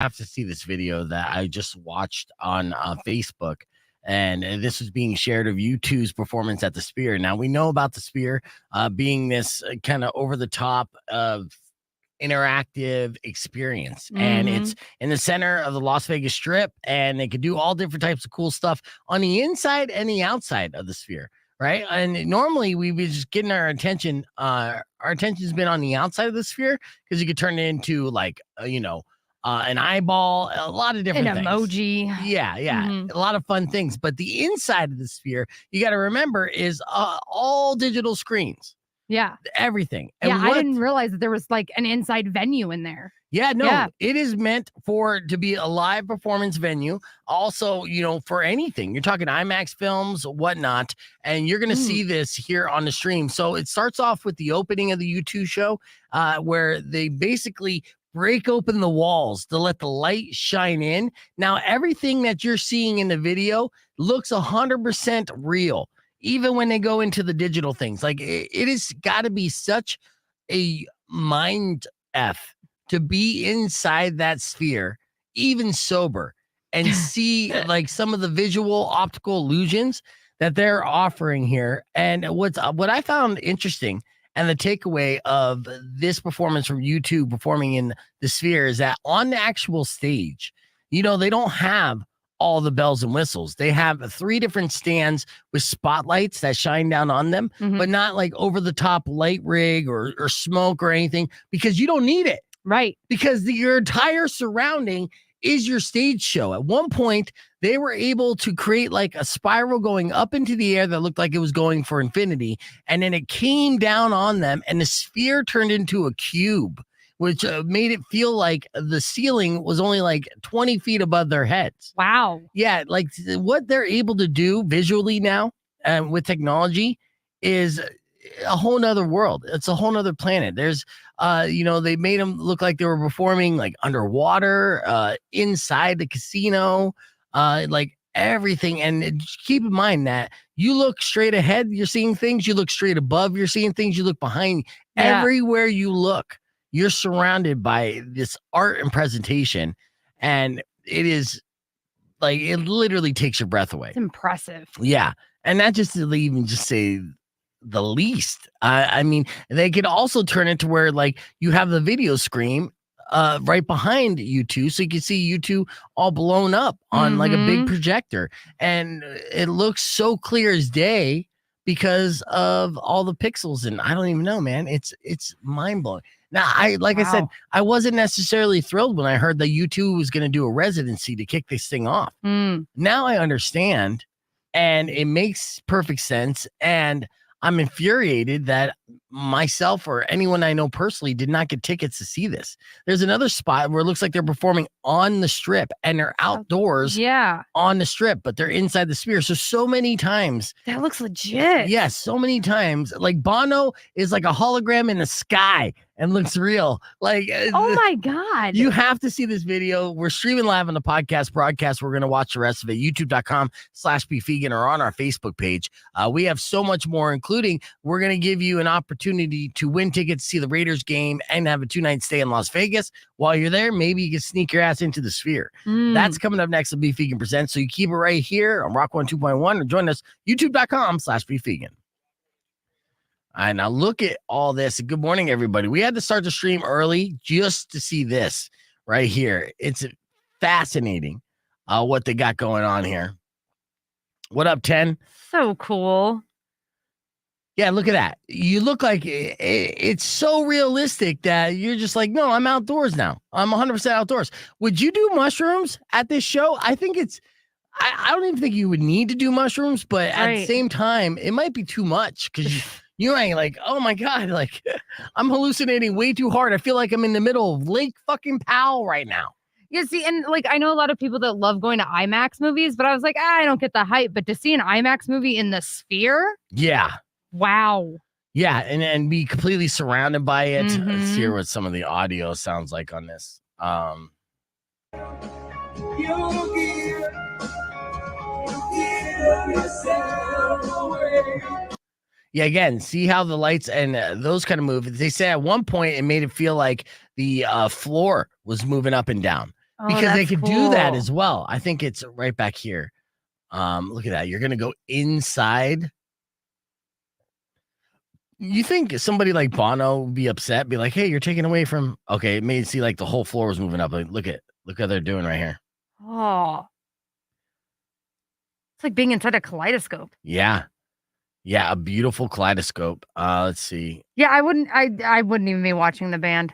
have to see this video that I just watched on Facebook. And this was being shared of U2's performance at the Sphere. Now, we know about the Sphere being this kind of over the top of interactive experience. And it's in the center of the Las Vegas Strip. And they could do all different types of cool stuff on the inside and the outside of the Sphere. Right. And normally we be just getting our attention. Our attention's been on the outside of the Sphere because you could turn it into like, an eyeball, a lot of different things. Emoji. Yeah. A lot of fun things. But the inside of the Sphere, you got to remember, is all digital screens. Yeah. Everything. And I didn't realize that there was like an inside venue in there. Yeah, no, it is meant to be a live performance venue. Also, for anything. You're talking IMAX films, whatnot, and you're going to see this here on the stream. So it starts off with the opening of the U2 show, where they basically break open the walls to let the light shine in. Now, everything that you're seeing in the video looks 100% real, even when they go into the digital things. Like, it has got to be such a mind F to be inside that Sphere, even sober, and see like some of the visual optical illusions that they're offering here. And what I found interesting and the takeaway of this performance from U2 performing in the Sphere is that on the actual stage, they don't have all the bells and whistles. They have 3 different stands with spotlights that shine down on them, but not like over the top light rig or smoke or anything, because you don't need it. Right. Because your entire surrounding is your stage show. At one point, they were able to create like a spiral going up into the air that looked like it was going for infinity. And then it came down on them and the Sphere turned into a cube, which made it feel like the ceiling was only like 20 feet above their heads. Wow. Yeah. Like what they're able to do visually now with technology is a whole nother world. It's a whole nother planet. There's, they made them look like they were performing like underwater, inside the casino, like everything. And keep in mind that you look straight ahead, you're seeing things. You look straight above, you're seeing things. You look behind. Yeah. Everywhere you look, you're surrounded by this art and presentation. And it is like, it literally takes your breath away. It's impressive. Yeah. And not just to even just say the least. I mean, they could also turn it to where like you have the video screen right behind U2, so you can see U2 all blown up on like a big projector, and it looks so clear as day because of all the pixels. And I don't even know, man. It's mind blowing. Now, I said, I wasn't necessarily thrilled when I heard that U2 was going to do a residency to kick this thing off. Now I understand, and it makes perfect sense. And I'm infuriated that myself or anyone I know personally did not get tickets to see this. There's another spot where it looks like they're performing on the Strip and they're outdoors on the Strip, but they're inside the Sphere. So many times. That looks legit. Yes, so many times. Like Bono is like a hologram in the sky and looks real. Like, oh my God. You have to see this video. We're streaming live on the podcast broadcast. We're going to watch the rest of it. YouTube.com/BeFegan or on our Facebook page. We have so much more, including we're going to give you an opportunity to win tickets to see the Raiders game and have a 2-night stay in Las Vegas. While you're there, maybe you can sneak your ass into the Sphere. That's coming up next on BeFegan Presents. So you keep it right here on Rock 102.1 or join us YouTube.com/BeFegan. All right, now look at all this. Good morning, everybody. We had to start the stream early just to see this right here. It's fascinating what they got going on here. What up, 10? So cool. Yeah, look at that. You look like it's so realistic that you're just like, no, I'm outdoors now. I'm 100% outdoors. Would you do mushrooms at this show? I think I don't even think you would need to do mushrooms, but at the same time, it might be too much because you ain't like, oh my God, like I'm hallucinating way too hard. I feel like I'm in the middle of Lake fucking Powell right now. Yeah, see, and like I know a lot of people that love going to IMAX movies, but I was like, I don't get the hype. But to see an IMAX movie in the Sphere? Yeah. Wow. Yeah, and be completely surrounded by it. Let's hear what some of the audio sounds like on this. Yeah, again, see how the lights and those kind of move. They say at one point it made it feel like the floor was moving up and down. Oh, because they that's could do that cool. as well. I think it's right back here. Look at that. You're gonna go inside. You think somebody like Bono would be upset, be like, "Hey, you're taking away from." Okay, it made it seem like the whole floor was moving up. Like, look how they're doing right here. Oh, it's like being inside a kaleidoscope. Yeah, yeah, a beautiful kaleidoscope. Let's see. Yeah, I wouldn't even be watching the band.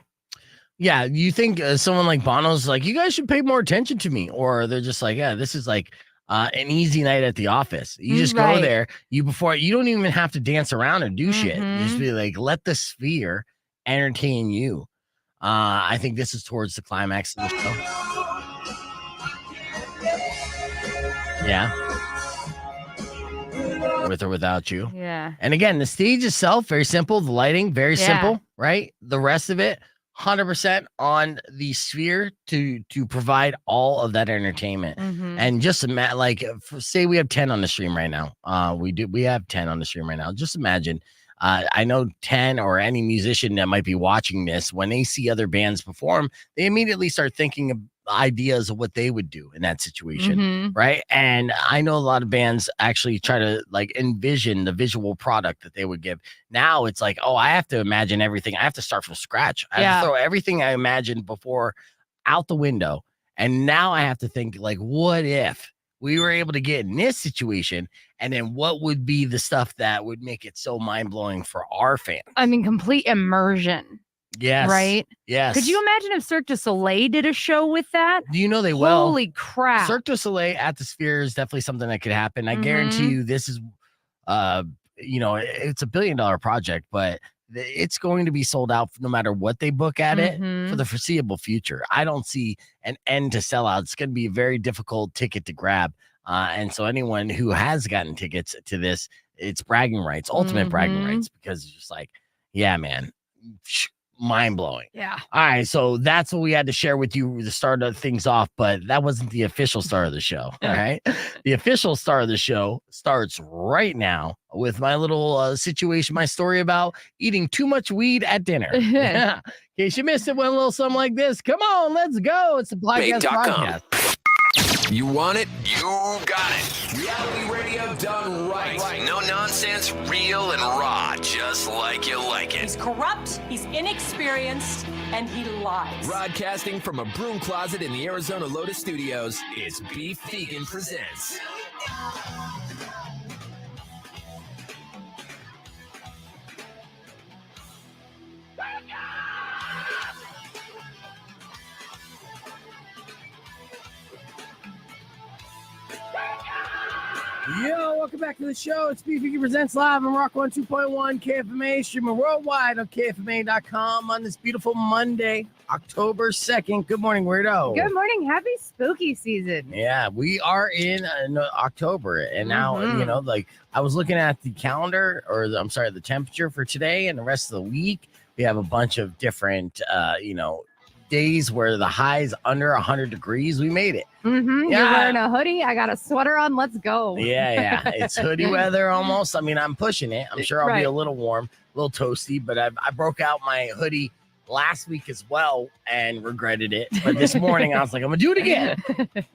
Yeah, you think someone like Bono's like, you guys should pay more attention to me, or they're just like, yeah, this is like an easy night at the office. You just go Right. there. You don't even have to dance around and do shit. You just Mhm. be like, let the sphere entertain you. I think this is towards the climax of the show. Yeah, with or without you. Yeah. And again, the stage itself, very simple. The lighting, very Yeah. simple, right? The rest of it, 100% on the sphere to provide all of that entertainment. Mhm. And just imagine, like, say we have 10 on the stream right now. We have 10 on the stream right now. Just imagine. I know 10 or any musician that might be watching this, when they see other bands perform, they immediately start thinking of ideas of what they would do in that situation. Mhm. Right. And I know a lot of bands actually try to like envision the visual product that they would give. Now it's like, oh, I have to imagine everything. I have to start from scratch. I have Yeah. to throw everything I imagined before out the window. And now I have to think, like, what if we were able to get in this situation? And then what would be the stuff that would make it so mind blowing for our fans? I mean, complete immersion. Yes. Right? Yes. Could you imagine if Cirque du Soleil did a show with that? Do you know they will? Holy crap. Cirque du Soleil at the Sphere is definitely something that could happen. I guarantee Mhm. you this is it's $1 billion project, but it's going to be sold out no matter what they book at it for Mhm. the foreseeable future. I don't see an end to sellout. It's going to be a very difficult ticket to grab. And so anyone who has gotten tickets to this, it's bragging rights, ultimate bragging Mhm. rights, because it's just like, yeah, man, mind blowing. Yeah. All right, so that's what we had to share with you to start things off, but that wasn't the official star of the show. All right, the official star of the show starts right now with my little situation, my story about eating too much weed at dinner. Yeah, in case you missed it, went a little something like this. Come on, let's go. It's the podcast Bake.com. podcast. You want it? You got it. Reality radio done right. No nonsense, real and raw, just like you like it. He's corrupt, he's inexperienced, and he lies. Broadcasting from a broom closet in the Arizona Lotus Studios, it's Beef Vegan Presents. Yo, welcome back to the show. It's BFG Presents Live on Rock 102.1 KFMA, streaming worldwide on KFMA.com on this beautiful Monday, October 2nd. Good morning, Weirdo. Good morning. Happy spooky season. Yeah, we are in October, and now, like, I was looking at the calendar, or the temperature for today and the rest of the week. We have a bunch of different, days where the high's under 100 degrees. We made it. Mm-hmm. Yeah. You're wearing a hoodie. I got a sweater on. Let's go. Yeah. It's hoodie weather almost. I mean, I'm pushing it. I'm sure I'll be a little warm, a little toasty, but I broke out my hoodie last week as well and regretted it. But this morning I was like, I'm gonna do it again.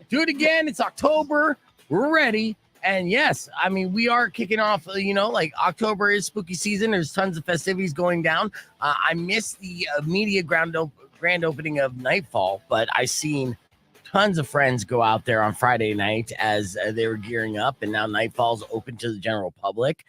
Do it again. It's October. We're ready. And yes, I mean, we are kicking off, like October is spooky season. There's tons of festivities going down. I missed the media grand opening of Nightfall, but I seen tons of friends go out there on Friday night as they were gearing up, and now Nightfall's open to the general public,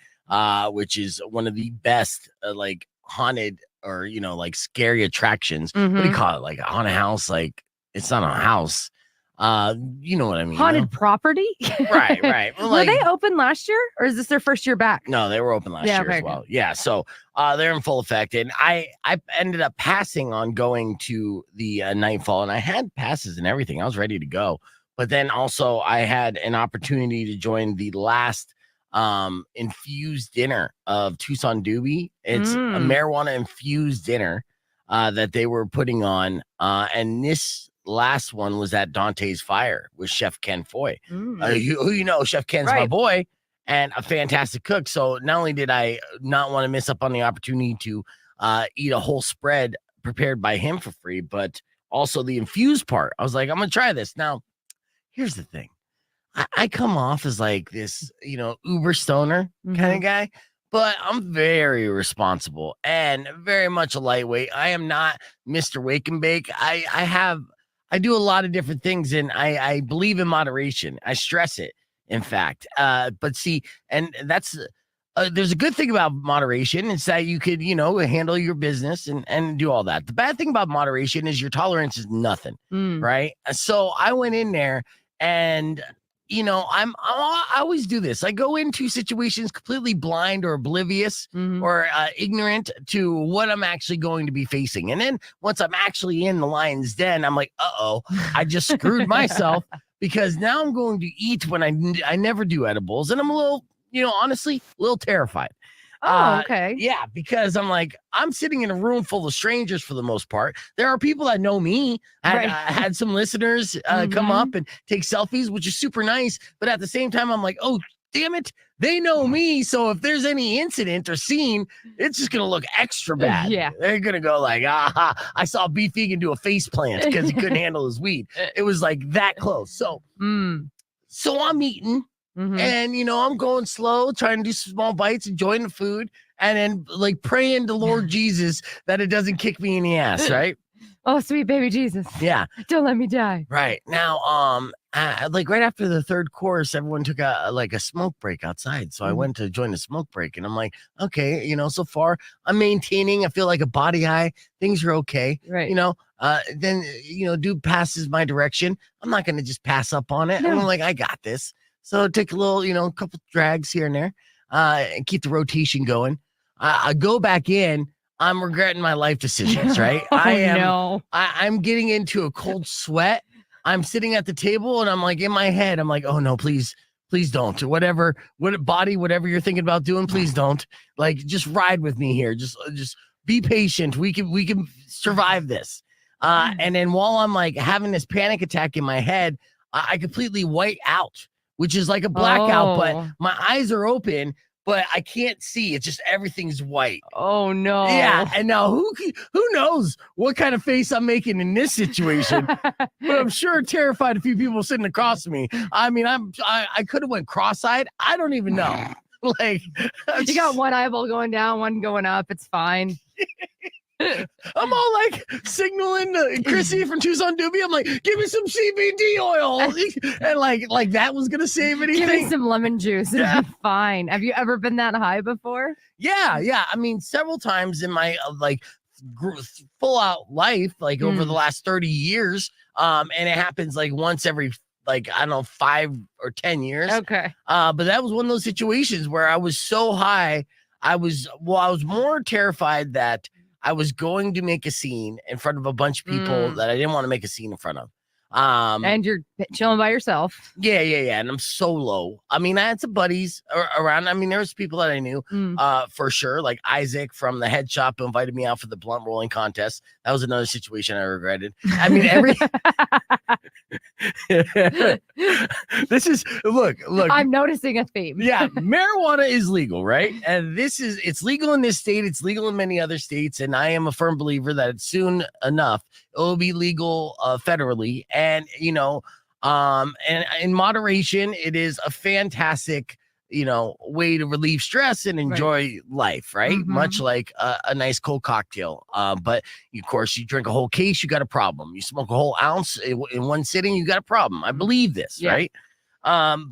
which is one of the best like haunted or like scary attractions. What do you call it? Like a haunted house? Like it's not a house. You know what I mean? Haunted property? Right. Well, Were they open last year, or is this their first year back? No, they were open last year as well. Yeah, so they're in full effect, and I ended up passing on going to the Nightfall, and I had passes and everything. I was ready to go, but then also I had an opportunity to join the last infused dinner of Tucson Doobie. It's a marijuana infused dinner that they were putting on, and this last one was at Dante's Fire with Chef Ken Foy, who Chef Ken's my boy and a fantastic cook. So not only did I not want to miss up on the opportunity to eat a whole spread prepared by him for free, but also the infused part. I was like, I'm gonna try this. Now, here's the thing. I come off as like this, uber stoner kind of guy, but I'm very responsible and very much a lightweight. I am not Mr. Wake and Bake. I do a lot of different things, and I believe in moderation. I stress it, in fact. But see, and that's there's a good thing about moderation. It's that you could, handle your business and do all that. The bad thing about moderation is your tolerance is nothing, right? So I went in there and I always do this. I go into situations completely blind or oblivious or ignorant to what I'm actually going to be facing. And then once I'm actually in the lion's den, I'm like, I just screwed myself because now I'm going to eat when I never do edibles. And I'm a little, honestly, a little terrified. Okay. Yeah, because I'm sitting in a room full of strangers for the most part. There are people that know me. I had some listeners come up and take selfies, which is super nice. But at the same time, I'm like, oh, damn it. They know me. So if there's any incident or scene, it's just going to look extra bad. Yeah. They're going to go like, I saw Beef Vegan do a face plant because he couldn't handle his weed. It was like that close. So I'm eating. And, I'm going slow, trying to do small bites, enjoying the food, and then like praying to Lord Jesus that it doesn't kick me in the ass, right? Oh, sweet baby Jesus. Yeah. Don't let me die. Right. Now, like right after the third course, everyone took a smoke break outside. So I went to join the smoke break and I'm like, okay, so far I'm maintaining. I feel like a body high. Things are okay. Right. Then, dude passes my direction. I'm not going to just pass up on it. No. I'm like, I got this. So take a little, a couple drags here and there, and keep the rotation going. I go back in. I'm regretting my life decisions, right? I'm getting into a cold sweat. I'm sitting at the table and I'm like, in my head, I'm like, oh no, please don't. Whatever you're thinking about doing, please don't. Like, just ride with me here. Just be patient. We can survive this. And then while I'm like having this panic attack in my head, I completely white out, which is like a blackout, but my eyes are open, but I can't see. It's just everything's white. Oh no. Yeah. And now who knows what kind of face I'm making in this situation? But I'm sure terrified a few people sitting across from me. I mean, I could have went cross-eyed. I don't even know. Like, you got one eyeball going down, one going up. It's fine. I'm all like signaling to Chrissy from Tucson Doobie. I'm like, give me some CBD oil. And like that was going to save anything. Give me some lemon juice. It'll be fine. Have you ever been that high before? Yeah. I mean, several times in my full out life, like over the last 30 years. And it happens like once every, I don't know, 5 or 10 years. Okay. But that was one of those situations where I was so high. I was more terrified that I was going to make a scene in front of a bunch of people that I didn't want to make a scene in front of. And you're chilling by yourself. Yeah. And I'm solo. I mean, I had some buddies around. I mean, there was people that I knew for sure, like Isaac from the head shop who invited me out for the blunt rolling contest. That was another situation I regretted. I mean, this is look. I'm noticing a theme. Yeah, marijuana is legal, right? And it's legal in this state. It's legal in many other states. And I am a firm believer that soon enough, it will be legal federally. And, and in moderation, it is a fantastic, way to relieve stress and enjoy life, right? Much like a nice cold cocktail. But of course, you drink a whole case, you got a problem. You smoke a whole ounce in one sitting, you got a problem. I believe this, right?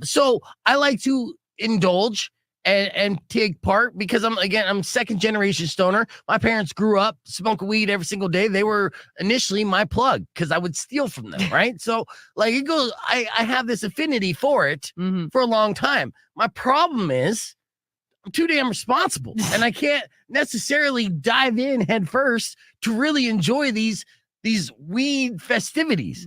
So I like to indulge and take part because I'm second generation stoner. My parents grew up smoking weed every single day. They were initially my plug because I would steal from them, right? So like it goes, I have this affinity for it for a long time. My problem is I'm too damn responsible and I can't necessarily dive in head first to really enjoy these weed festivities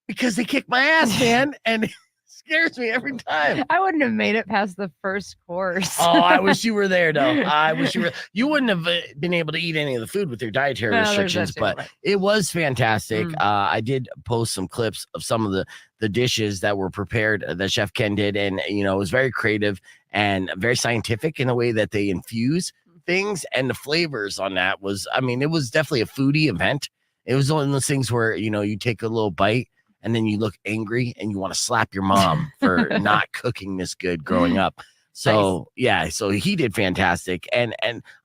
because they kick my ass, man. And scares me every time. I wouldn't have made it past the first course. Oh, I wish you were there, though. I wish you were. You wouldn't have been able to eat any of the food with your dietary restrictions, but it was fantastic. I did post some clips of some of the dishes that were prepared that Chef Ken did, and it was very creative and very scientific in the way that they infuse things, and the flavors on that was, I mean, it was definitely a foodie event. It was one of those things where, you take a little bite and then you look angry and you want to slap your mom for not cooking this good growing up. So so he did fantastic. And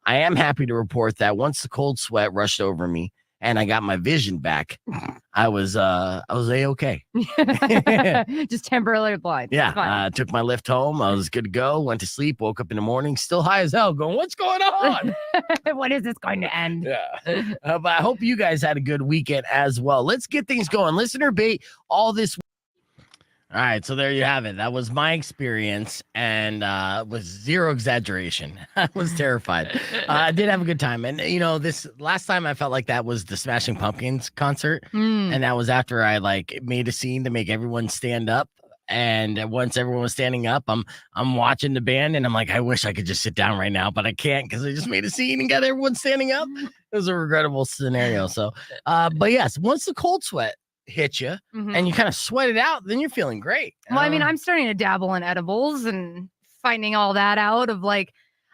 I am happy to report that once the cold sweat rushed over me and I got my vision back, I was A-okay. Just temporarily blind. Yeah. Took my lift home. I was good to go. Went to sleep, woke up in the morning, still high as hell, going, what's going on? When is this going to end? Yeah. But I hope you guys had a good weekend as well. Let's get things going. Listener bait all this. All right, so there you have it. That was my experience, and with zero exaggeration. I was terrified. I did have a good time, and this last time I felt like that was the Smashing Pumpkins concert, and that was after I made a scene to make everyone stand up. And once everyone was standing up, I'm watching the band, and I'm like, I wish I could just sit down right now, but I can't because I just made a scene and got everyone standing up. It was a regrettable scenario. So, but yes, once the cold sweat hit you and you kind of sweat it out, then you're feeling great. Well, I mean, I'm starting to dabble in edibles and finding all that out of I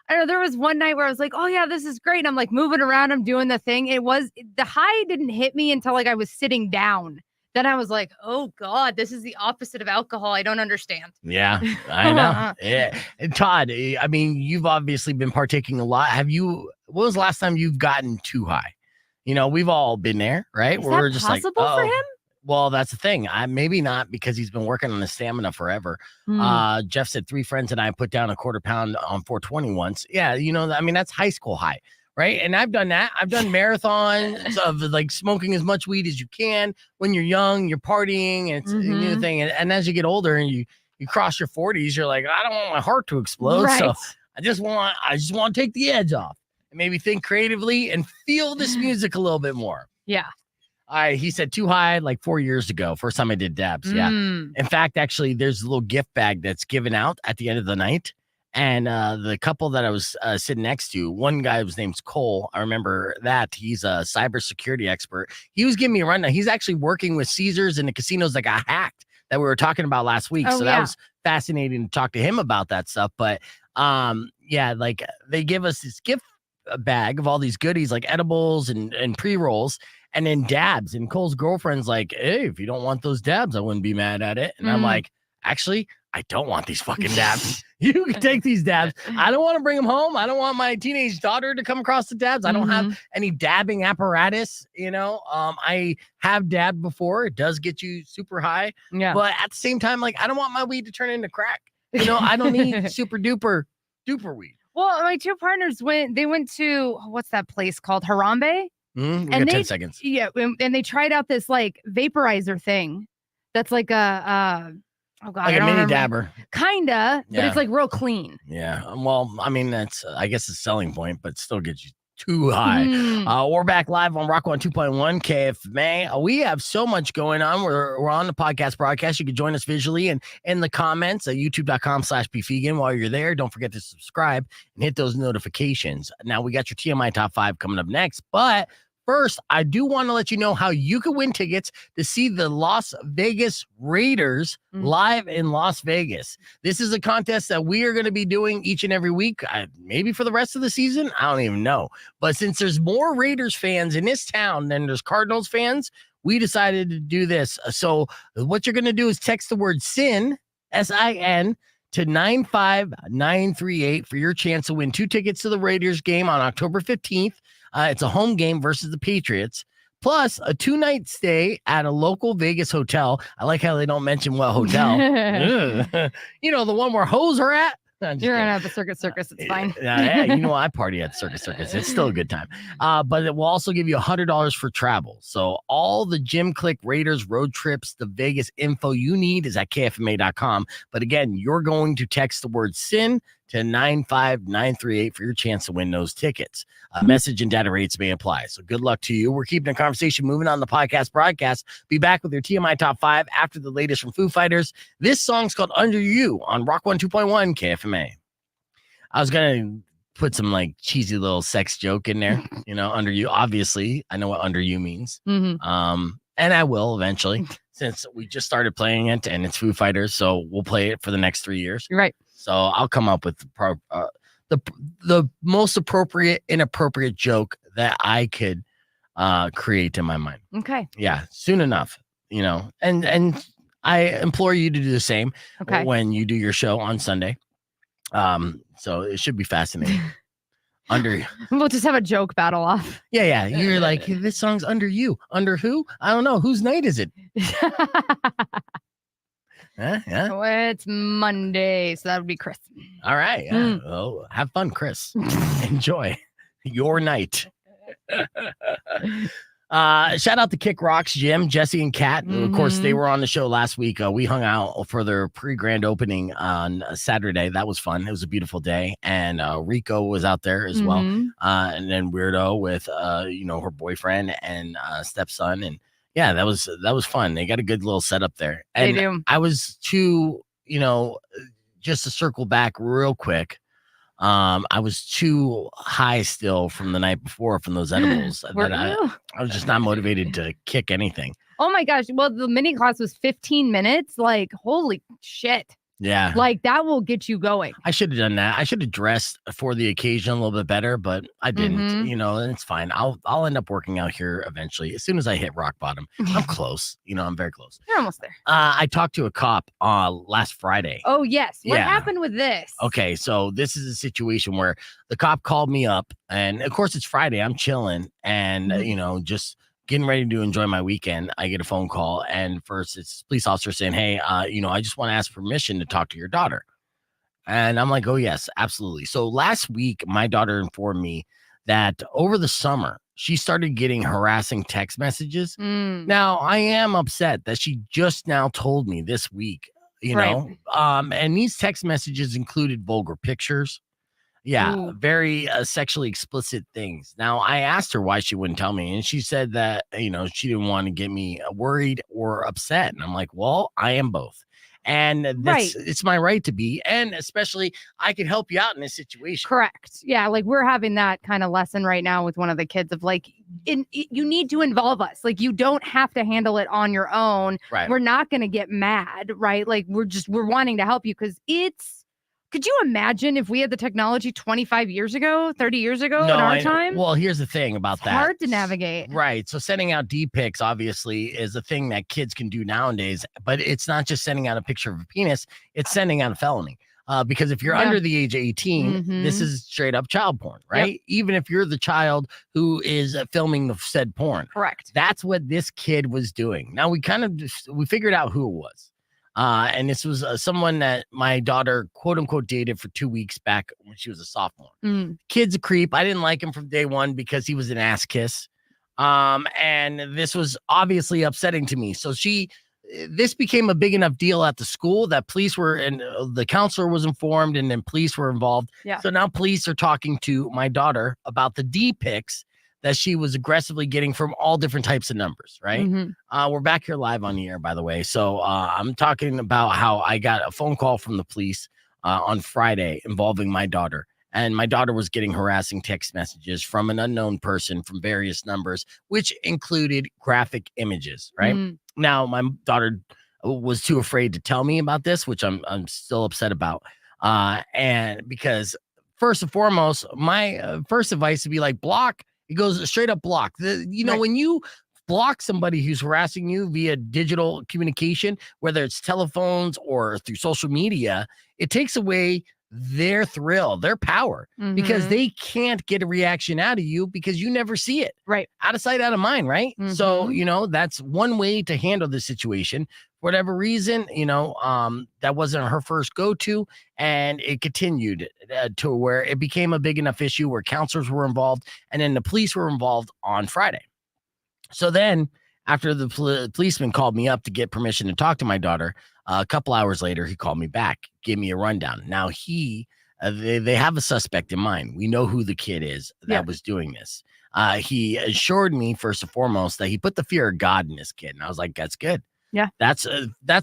don't know, there was one night where I was like, oh yeah, this is great. And I'm moving around, I'm doing the thing. The high didn't hit me until I was sitting down. Then I was like, oh God, this is the opposite of alcohol. I don't understand. Yeah, I know. Yeah. And Todd, I mean, you've obviously been partaking a lot. What was the last time you've gotten too high? We've all been there, right? Is that just possible for him? Well, that's the thing. Maybe not because he's been working on his stamina forever. Jeff said 3 friends and I put down a quarter pound on 420 once. Yeah, I mean, that's high school high, right? And I've done that. I've done marathons of smoking as much weed as you can when you're young, you're partying, and it's a new thing. And as you get older and you cross your 40s, you're like, I don't want my heart to explode. Right. So I just want to take the edge off and maybe think creatively and feel this music a little bit more. Yeah. He said too high 4 years ago. First time I did dabs. Yeah. In fact, actually, there's a little gift bag that's given out at the end of the night. And the couple that I was sitting next to, one guy whose name's Cole. I remember that. He's a cybersecurity expert. He was giving me a rundown. He's actually working with Caesars and the casinos that got hacked that we were talking about last week. So that was fascinating to talk to him about that stuff. But they give us this gift bag of all these goodies like edibles and pre-rolls. And then dabs. And Cole's girlfriend's like, hey, if you don't want those dabs, I wouldn't be mad at it. And I'm like, actually, I don't want these fucking dabs. You can take these dabs. I don't want to bring them home. I don't want my teenage daughter to come across the dabs. I don't have any dabbing apparatus. I have dabbed before. It does get you super high. Yeah. But at the same time, I don't want my weed to turn into crack. I don't need super duper weed. Well, my 2 partners went to, what's that place called? Harambe? We got 10 seconds. Yeah, and they tried out this vaporizer thing that's a oh god, like a mini dabber. Kinda, but it's real clean. Yeah. Well, I mean, that's I guess the selling point, but still gets you too high. We're back live on Rock 102.1 KFMA. We have so much going on. We're on the podcast broadcast. You can join us visually and in the comments at youtube.com/bvegan. While you're there, don't forget to subscribe and hit those notifications. Now we got your TMI top 5 coming up next, but first, I do want to let you know how you can win tickets to see the Las Vegas Raiders live in Las Vegas. This is a contest that we are going to be doing each and every week, maybe for the rest of the season. I don't even know. But since there's more Raiders fans in this town than there's Cardinals fans, we decided to do this. So what you're going to do is text the word SIN, S-I-N, to 95938 for your chance to win 2 tickets to the Raiders game on October 15th. It's a home game versus the Patriots, plus a 2-night stay at a local Vegas hotel. I like how they don't mention what hotel. The one where hoes are at. You're gonna have the Circus. It's fine. I party at Circus. It's still a good time. But it will also give you $100 for travel. So all the Jim Click Raiders road trips, the Vegas info you need is at KFMA.com. But again, you're going to text the word SIN to 95938 for your chance to win those tickets. Message and data rates may apply. So good luck to you. We're keeping the conversation moving on the podcast broadcast. Be back with your TMI top 5 after the latest from Foo Fighters. This song's called Under You on Rock 102.1 KFMA. I was going to put some cheesy little sex joke in there, Under You. Obviously, I know what Under You means. And I will eventually, since we just started playing it and it's Foo Fighters. So we'll play it for the next 3 years. You're right. So I'll come up with the most appropriate, inappropriate joke that I could create in my mind. Okay. Yeah, soon enough, and I implore you to do the same Okay. when you do your show on Sunday. So it should be fascinating. We'll just have a joke battle off. Yeah. You're like, this song's under you. Under who? I don't know. Whose night is it? Yeah. Oh, it's Monday, so that would be Chris. All right. Yeah. Oh, have fun, Chris. Enjoy your night. Shout out to Kick Rocks, Jim, Jesse, and Kat. Of course, they were on the show last week. We hung out for their pre-grand opening on Saturday. That was fun. It was a beautiful day. And Rico was out there as well. And then Weirdo with her boyfriend and stepson. And yeah, that was fun. They got a good little setup there. And They do. I was too, just to circle back real quick. I was too high still from the night before from those edibles that I was just not motivated to kick anything. Oh my gosh. Well, the mini class was 15 minutes. Like, holy shit. Yeah. Like, that will get you going. I should have done that. I should have dressed for the occasion a little bit better, but I didn't, and it's fine. I'll end up working out here eventually. As soon as I hit rock bottom, I'm close. I'm very close. You're almost there. I talked to a cop last Friday. Oh, yes. What Yeah. happened with this? Okay, so this is a situation where the cop called me up, and of course it's Friday. I'm chilling, and just getting ready to enjoy my weekend. I get a phone call, and first it's a police officer saying, "Hey, I just want to ask permission to talk to your daughter." And I'm like, "Oh yes, absolutely." So last week, my daughter informed me that over the summer she started getting harassing text messages. Now I am upset that she just now told me this week. And these text messages included vulgar pictures. Yeah, Ooh. very sexually explicit things. Now, I asked her why she wouldn't tell me, and she said that, she didn't want to get me worried or upset. And I'm like, well, I am both. And it's my right to be. And especially, I can help you out in this situation. Correct. Yeah. Like, we're having that kind of lesson right now with one of the kids of like, you need to involve us. Like, you don't have to handle it on your own. Right. We're not going to get mad. Right. Like, we're wanting to help you because could you imagine if we had the technology 25 years ago, 30 years ago in our time? Well, here's the thing about that. Hard to navigate. Right. So sending out D-pics obviously is a thing that kids can do nowadays, but it's not just sending out a picture of a penis, it's sending out a felony. Because if you're under the age of 18, this is straight up child porn, right? Yep. Even if you're the child who is filming the said porn. Correct. That's what this kid was doing. Now we figured out who it was. And this was someone that my daughter, quote unquote, dated for 2 weeks back when she was a sophomore. Kid's a creep. I didn't like him from day one because he was an ass kiss. And this was obviously upsetting to me. So this became a big enough deal at the school that police were, and the counselor was informed, and then police were involved. Yeah. So now police are talking to my daughter about the D-pics that she was aggressively getting from all different types of numbers, right? We're back here live on the air, by the way. So I'm talking about how I got a phone call from the police on Friday involving my daughter. And my daughter was getting harassing text messages from an unknown person from various numbers, which included graphic images, right? Now, my daughter was too afraid to tell me about this, which I'm still upset about. And because first and foremost, my first advice would be like, block. It goes straight up block. When you block somebody who's harassing you via digital communication, whether it's telephones or through social media, it takes away their thrill, their power, because they can't get a reaction out of you because you never see it. Right. Out of sight, out of mind, right? So, that's one way to handle the situation. For whatever reason, that wasn't her first go-to, and it continued to where it became a big enough issue where counselors were involved, and then the police were involved on Friday. So then, after the policeman called me up to get permission to talk to my daughter, a couple hours later, he called me back, gave me a rundown. Now, they have a suspect in mind. We know who the kid is that was doing this. He assured me, first and foremost, that he put the fear of God in this kid. And I was like, that's good. Yeah. That's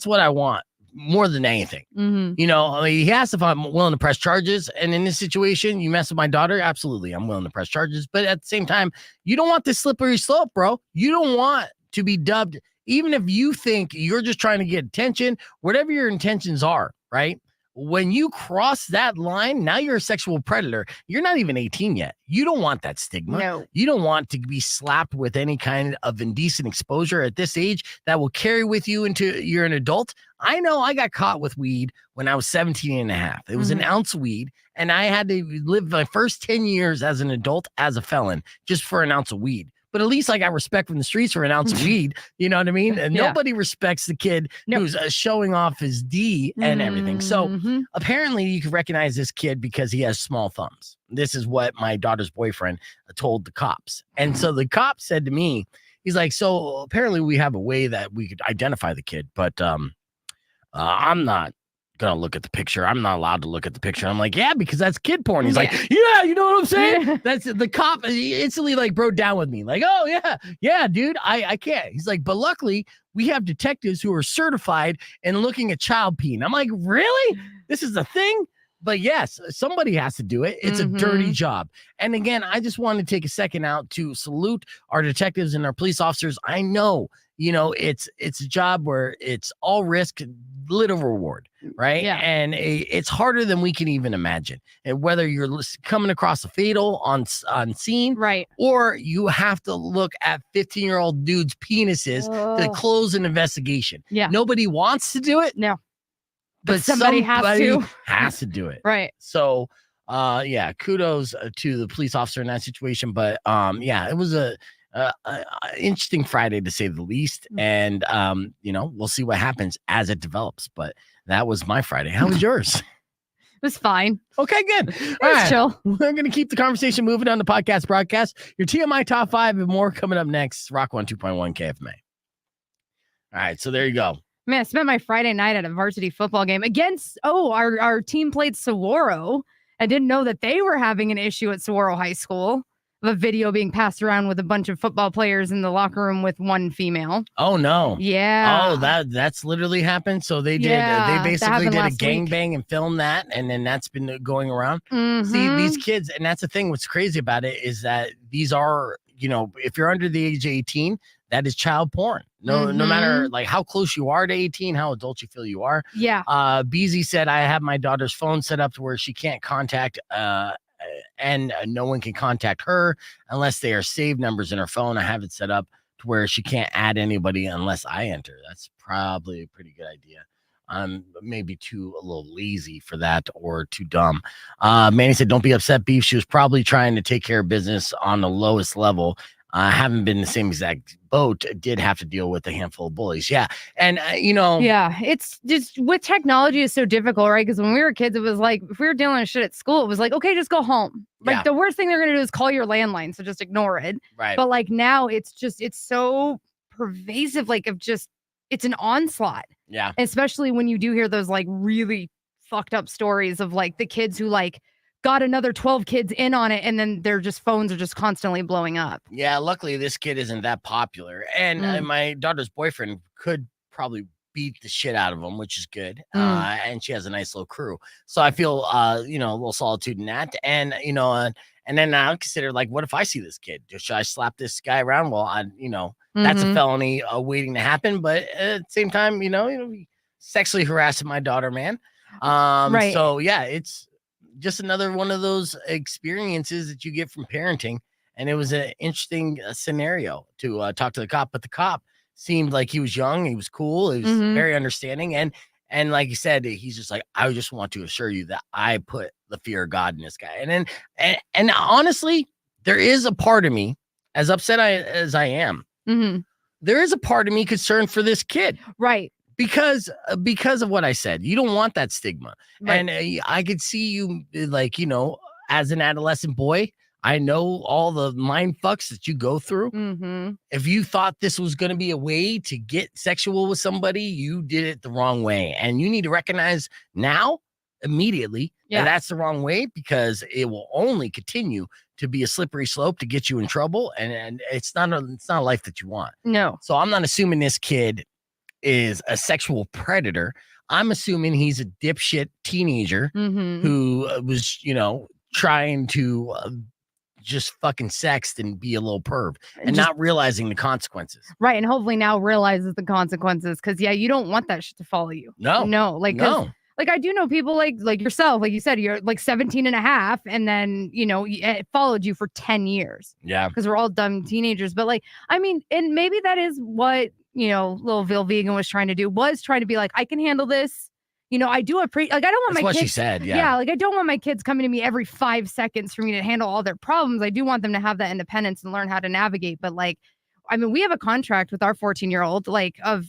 what I want more than anything. He asked if I'm willing to press charges. And in this situation, you mess with my daughter. Absolutely. I'm willing to press charges. But at the same time, you don't want this slippery slope, bro. You don't want to be dubbed, even if you think you're just trying to get attention, whatever your intentions are, right? when you cross that line, now you're a sexual predator. You're not even 18 yet. You don't want that stigma. No. You don't want to be slapped with any kind of indecent exposure at this age that will carry with you into you're an adult. I know I got caught with weed when I was 17 and a half. It was an ounce of weed, and I had to live my first 10 years as an adult as a felon just for an ounce of weed. But at least I got respect from the streets for an ounce of weed. You know what I mean? And nobody respects the kid who's showing off his D and everything. So apparently you can recognize this kid because he has small thumbs. This is what my daughter's boyfriend told the cops. And so the cop said to me, he's like, so apparently we have a way that we could identify the kid, but I'm not gonna look at the picture. I'm not allowed to look at the picture. I'm like, yeah, because that's kid porn. He's like, yeah, you know what I'm saying? That's the cop. He instantly like broke down with me, like, oh yeah, dude, I can't. He's like, but luckily we have detectives who are certified in looking at child pee. And I'm like, really? This is a thing? But yes, somebody has to do it. It's a dirty job. And again, I just want to take a second out to salute our detectives and our police officers. I know, it's a job where it's all risk, little reward, right? Yeah. And it's harder than we can even imagine. And whether you're coming across a fatal on scene, right, or you have to look at 15-year-old dudes' penises to close an investigation. Yeah. Nobody wants to do it. No. But somebody has to do it. Right. So kudos to the police officer in that situation. But it was a interesting Friday to say the least. And we'll see what happens as it develops. But that was my Friday. How was yours? It was fine. Okay, good. All right. Chill. We're going to keep the conversation moving on the podcast broadcast. Your TMI top 5 and more coming up next. Rock 102.1 KFMA. All right, so there you go. Man, I spent my Friday night at a varsity football game against, our team played Saguaro. I didn't know that they were having an issue at Saguaro High School of a video being passed around with a bunch of football players in the locker room with one female. Oh, no. Yeah. Oh, that's literally happened. So they did, they basically did a gangbang and filmed that. And then that's been going around. See, these kids, and that's the thing, what's crazy about it is that these are, if you're under the age of 18, that is child porn. No matter like how close you are to 18, how adult you feel you are. Yeah. BZ said, I have my daughter's phone set up to where she can't contact, and no one can contact her unless they are saved numbers in her phone. I have it set up to where she can't add anybody unless I enter. That's probably a pretty good idea. I'm maybe a little lazy for that or too dumb. Manny said, don't be upset, Beef. She was probably trying to take care of business on the lowest level. Haven't been in the same exact boat, did have to deal with a handful of bullies. Yeah. And, yeah, it's just with technology is so difficult, right? Because when we were kids, it was like, if we were dealing with shit at school, it was like, okay, just go home. Like the worst thing they're going to do is call your landline. So just ignore it. Right. But like now it's so pervasive, it's an onslaught. Yeah. Especially when you do hear those like really fucked up stories of like the kids who like got another 12 kids in on it, and then their phones are just constantly blowing up. Yeah, luckily this kid isn't that popular, and my daughter's boyfriend could probably beat the shit out of him, which is good. And she has a nice little crew, so I feel a little solitude in that. And and then I consider, like, what if I see this kid? Should I slap this guy around? Well, that's a felony waiting to happen. But at the same time, sexually harassing my daughter, man. Right. So yeah, it's just another one of those experiences that you get from parenting. And it was an interesting scenario to talk to the cop, but the cop seemed like he was young. He was cool. He was very understanding. And like you said, he's just like, I just want to assure you that I put the fear of God in this guy. And honestly, there is a part of me, as upset as I am, there is a part of me concerned for this kid. Right. Because of what I said. You don't want that stigma. Right. And I could see you, like, as an adolescent boy, I know all the mind fucks that you go through. If you thought this was going to be a way to get sexual with somebody, you did it the wrong way. And you need to recognize now, immediately, that that's the wrong way, because it will only continue to be a slippery slope to get you in trouble. And it's not a life that you want. No. So I'm not assuming this kid is a sexual predator. I'm assuming he's a dipshit teenager who was, trying to just fucking sext and be a little perv and not realizing the consequences. Right. And hopefully now realizes the consequences. Cause you don't want that shit to follow you. No. No. Like like I do know people like yourself, like you said, you're like 17 and a half, and then, it followed you for 10 years. Yeah. Because we're all dumb teenagers. But like, I mean, and maybe that is what, little Vil Vegan was trying to do, was trying to be like, I can handle this. I do like, I don't want That's my what kids. she said. Yeah. Yeah. Like I don't want my kids coming to me every 5 seconds for me to handle all their problems. I do want them to have that independence and learn how to navigate. But like, I mean, we have a contract with our 14-year-old, like of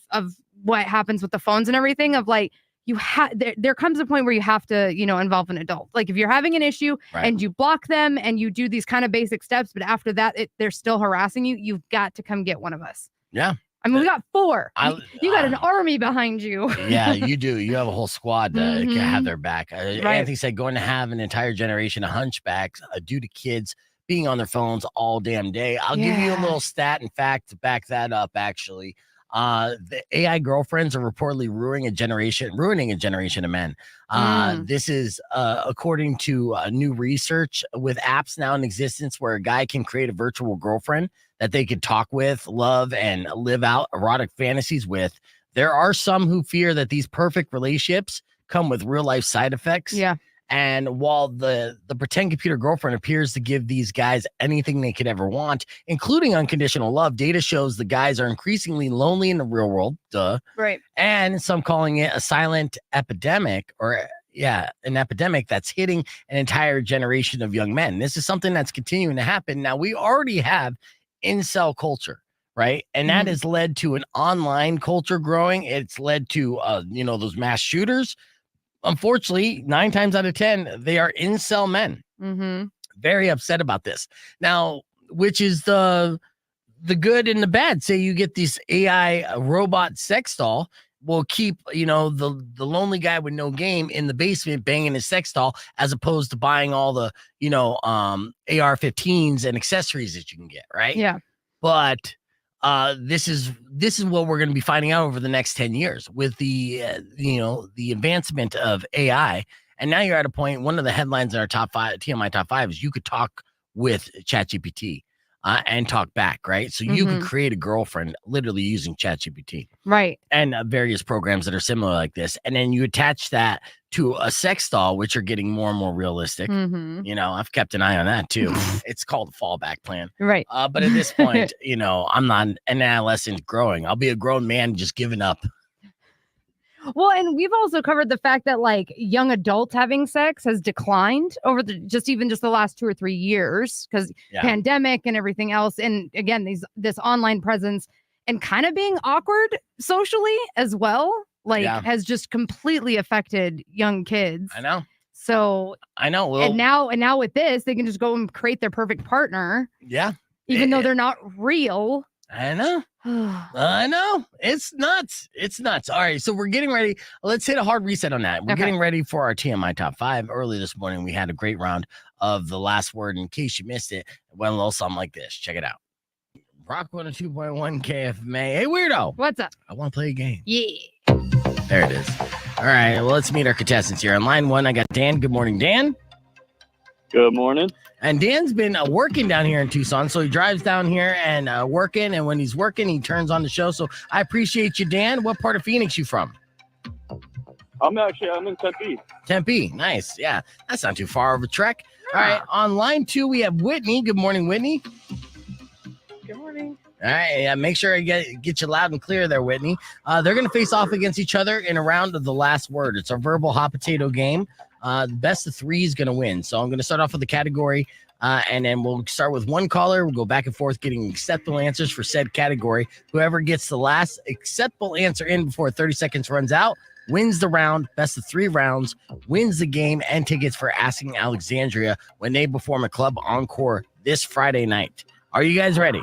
what happens with the phones and everything, of like, there comes a point where you have to, involve an adult. Like if you're having an issue and you block them and you do these kind of basic steps, but after that, they're still harassing you, you've got to come get one of us. Yeah. I mean, we got 4. You got an army behind you. Yeah, you do. You have a whole squad that can have their back. Anthony said going to have an entire generation of hunchbacks due to kids being on their phones all damn day. I'll give you a little stat and fact to back that up, actually. The AI girlfriends are reportedly ruining a generation of men. This is according to new research with apps now in existence where a guy can create a virtual girlfriend that they could talk with, love, and live out erotic fantasies with. There are some who fear that these perfect relationships come with real life side effects. Yeah. And while the pretend computer girlfriend appears to give these guys anything they could ever want, including unconditional love, data shows the guys are increasingly lonely in the real world. Right. And some calling it a silent epidemic, an epidemic that's hitting an entire generation of young men. This is something that's continuing to happen. Now, we already have incel culture, right? And that has led to an online culture growing. It's led to, those mass shooters. Unfortunately, 9 times out of 10, they are incel men. Very upset about this. Now, which is the good and the bad. Say you get this AI robot sex doll, will keep, the lonely guy with no game in the basement banging his sex doll, as opposed to buying all the, AR-15s and accessories that you can get, right? Yeah. But this is what we're going to be finding out over the next 10 years with the the advancement of AI. And now you're at a point, one of the headlines in our top 5 TMI top 5 is you could talk with ChatGPT and talk back, right? So you could create a girlfriend literally using ChatGPT, right? And various programs that are similar like this, and then you attach that to a sex doll, which are getting more and more realistic. I've kept an eye on that too. It's called a fallback plan, right? But at this point, I'm not an adolescent growing. I'll be a grown man just giving up. Well, and we've also covered the fact that like young adults having sex has declined over just the last 2 or 3 years because pandemic and everything else. And again, this online presence and kind of being awkward socially as well, has just completely affected young kids. I know. So I know. Well, and now with this, they can just go and create their perfect partner. Yeah. Even though they're not real. I know. I know. It's nuts. All right. So we're getting ready. Let's hit a hard reset on that. We're getting ready for our TMI top 5. Early this morning, we had a great round of the last word. In case you missed it, it went a little something like this. Check it out. Rock 102.1 KFMA. Hey, weirdo. What's up? I want to play a game. Yeah. There it is. All right. Well, let's meet our contestants here. On line 1, I got Dan. Good morning, Dan. Good morning. And Dan's been working down here in Tucson, so he drives down here and working. And when he's working, he turns on the show. So I appreciate you, Dan. What part of Phoenix you from? I'm in Tempe. Tempe, nice. Yeah, that's not too far of a trek. All right, on line 2 we have Whitney. Good morning, Whitney. Good morning. All right, yeah, make sure I get you loud and clear there, Whitney. They're going to face off against each other in a round of the last word. It's a verbal hot potato game. The best of 3 is going to win. So I'm going to start off with the category, and then we'll start with one caller. We'll go back and forth getting acceptable answers for said category. Whoever gets the last acceptable answer in before 30 seconds runs out wins the round. Best of 3 rounds wins the game and tickets for Asking Alexandria when they perform a club encore this Friday night. Are you guys ready?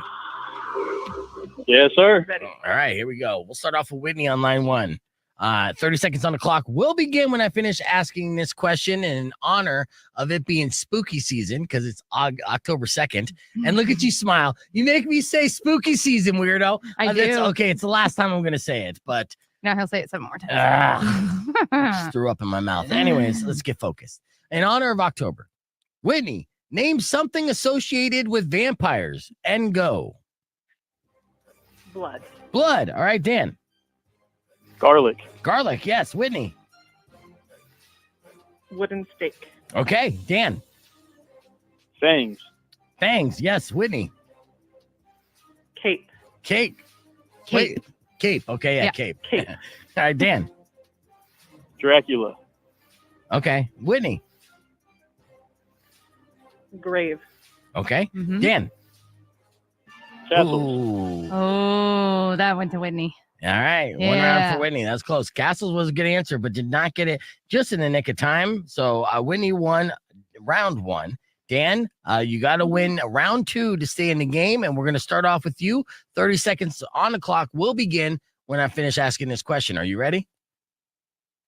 Yes, sir. All right, here we go. We'll start off with Whitney on line 1. 30 seconds on the clock will begin when I finish asking this question in honor of it being spooky season because it's October 2nd. And look at you smile. You make me say spooky season, weirdo. I do. Okay, it's the last time I'm going to say it, but now he'll say it 7 more times. just threw up in my mouth. Anyways, let's get focused. In honor of October, Whitney, name something associated with vampires and go. Blood. All right, Dan. Garlic. Garlic, yes. Whitney. Wooden stake. Okay, Dan. Fangs. Fangs. Yes, Whitney. Cape. Cape. Cape. Wait, Cape. Okay, yeah, Yeah. Cape. Cape. All right, Dan. Dracula. Okay, Whitney. Grave. Okay, Mhm. Dan. Castles. Ooh. Oh, that went to Whitney. All right, one round Yeah. for Whitney. That's close. Castles was a good answer, but did not get it just in the nick of time. So Whitney won round one. Dan, you got to win round two to stay in the game, and we're going to start off with you. 30 seconds on the clock will begin when I finish asking this question. Are you ready?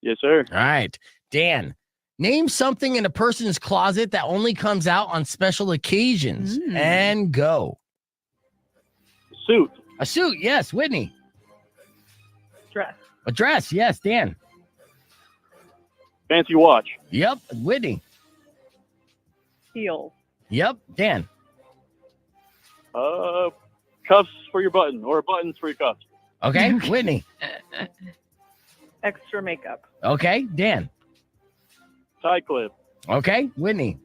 Yes, sir. All right, Dan. Name something in a person's closet that only comes out on special occasions, and go. Suit. A suit, yes. Whitney. Dress. A dress, yes. Dan. Fancy watch. Yep. Whitney. Heels. Yep. Dan. Cuffs for your button or buttons for your cuffs. Okay. Whitney. Extra makeup. Okay. Dan. Tie clip. Okay. Whitney.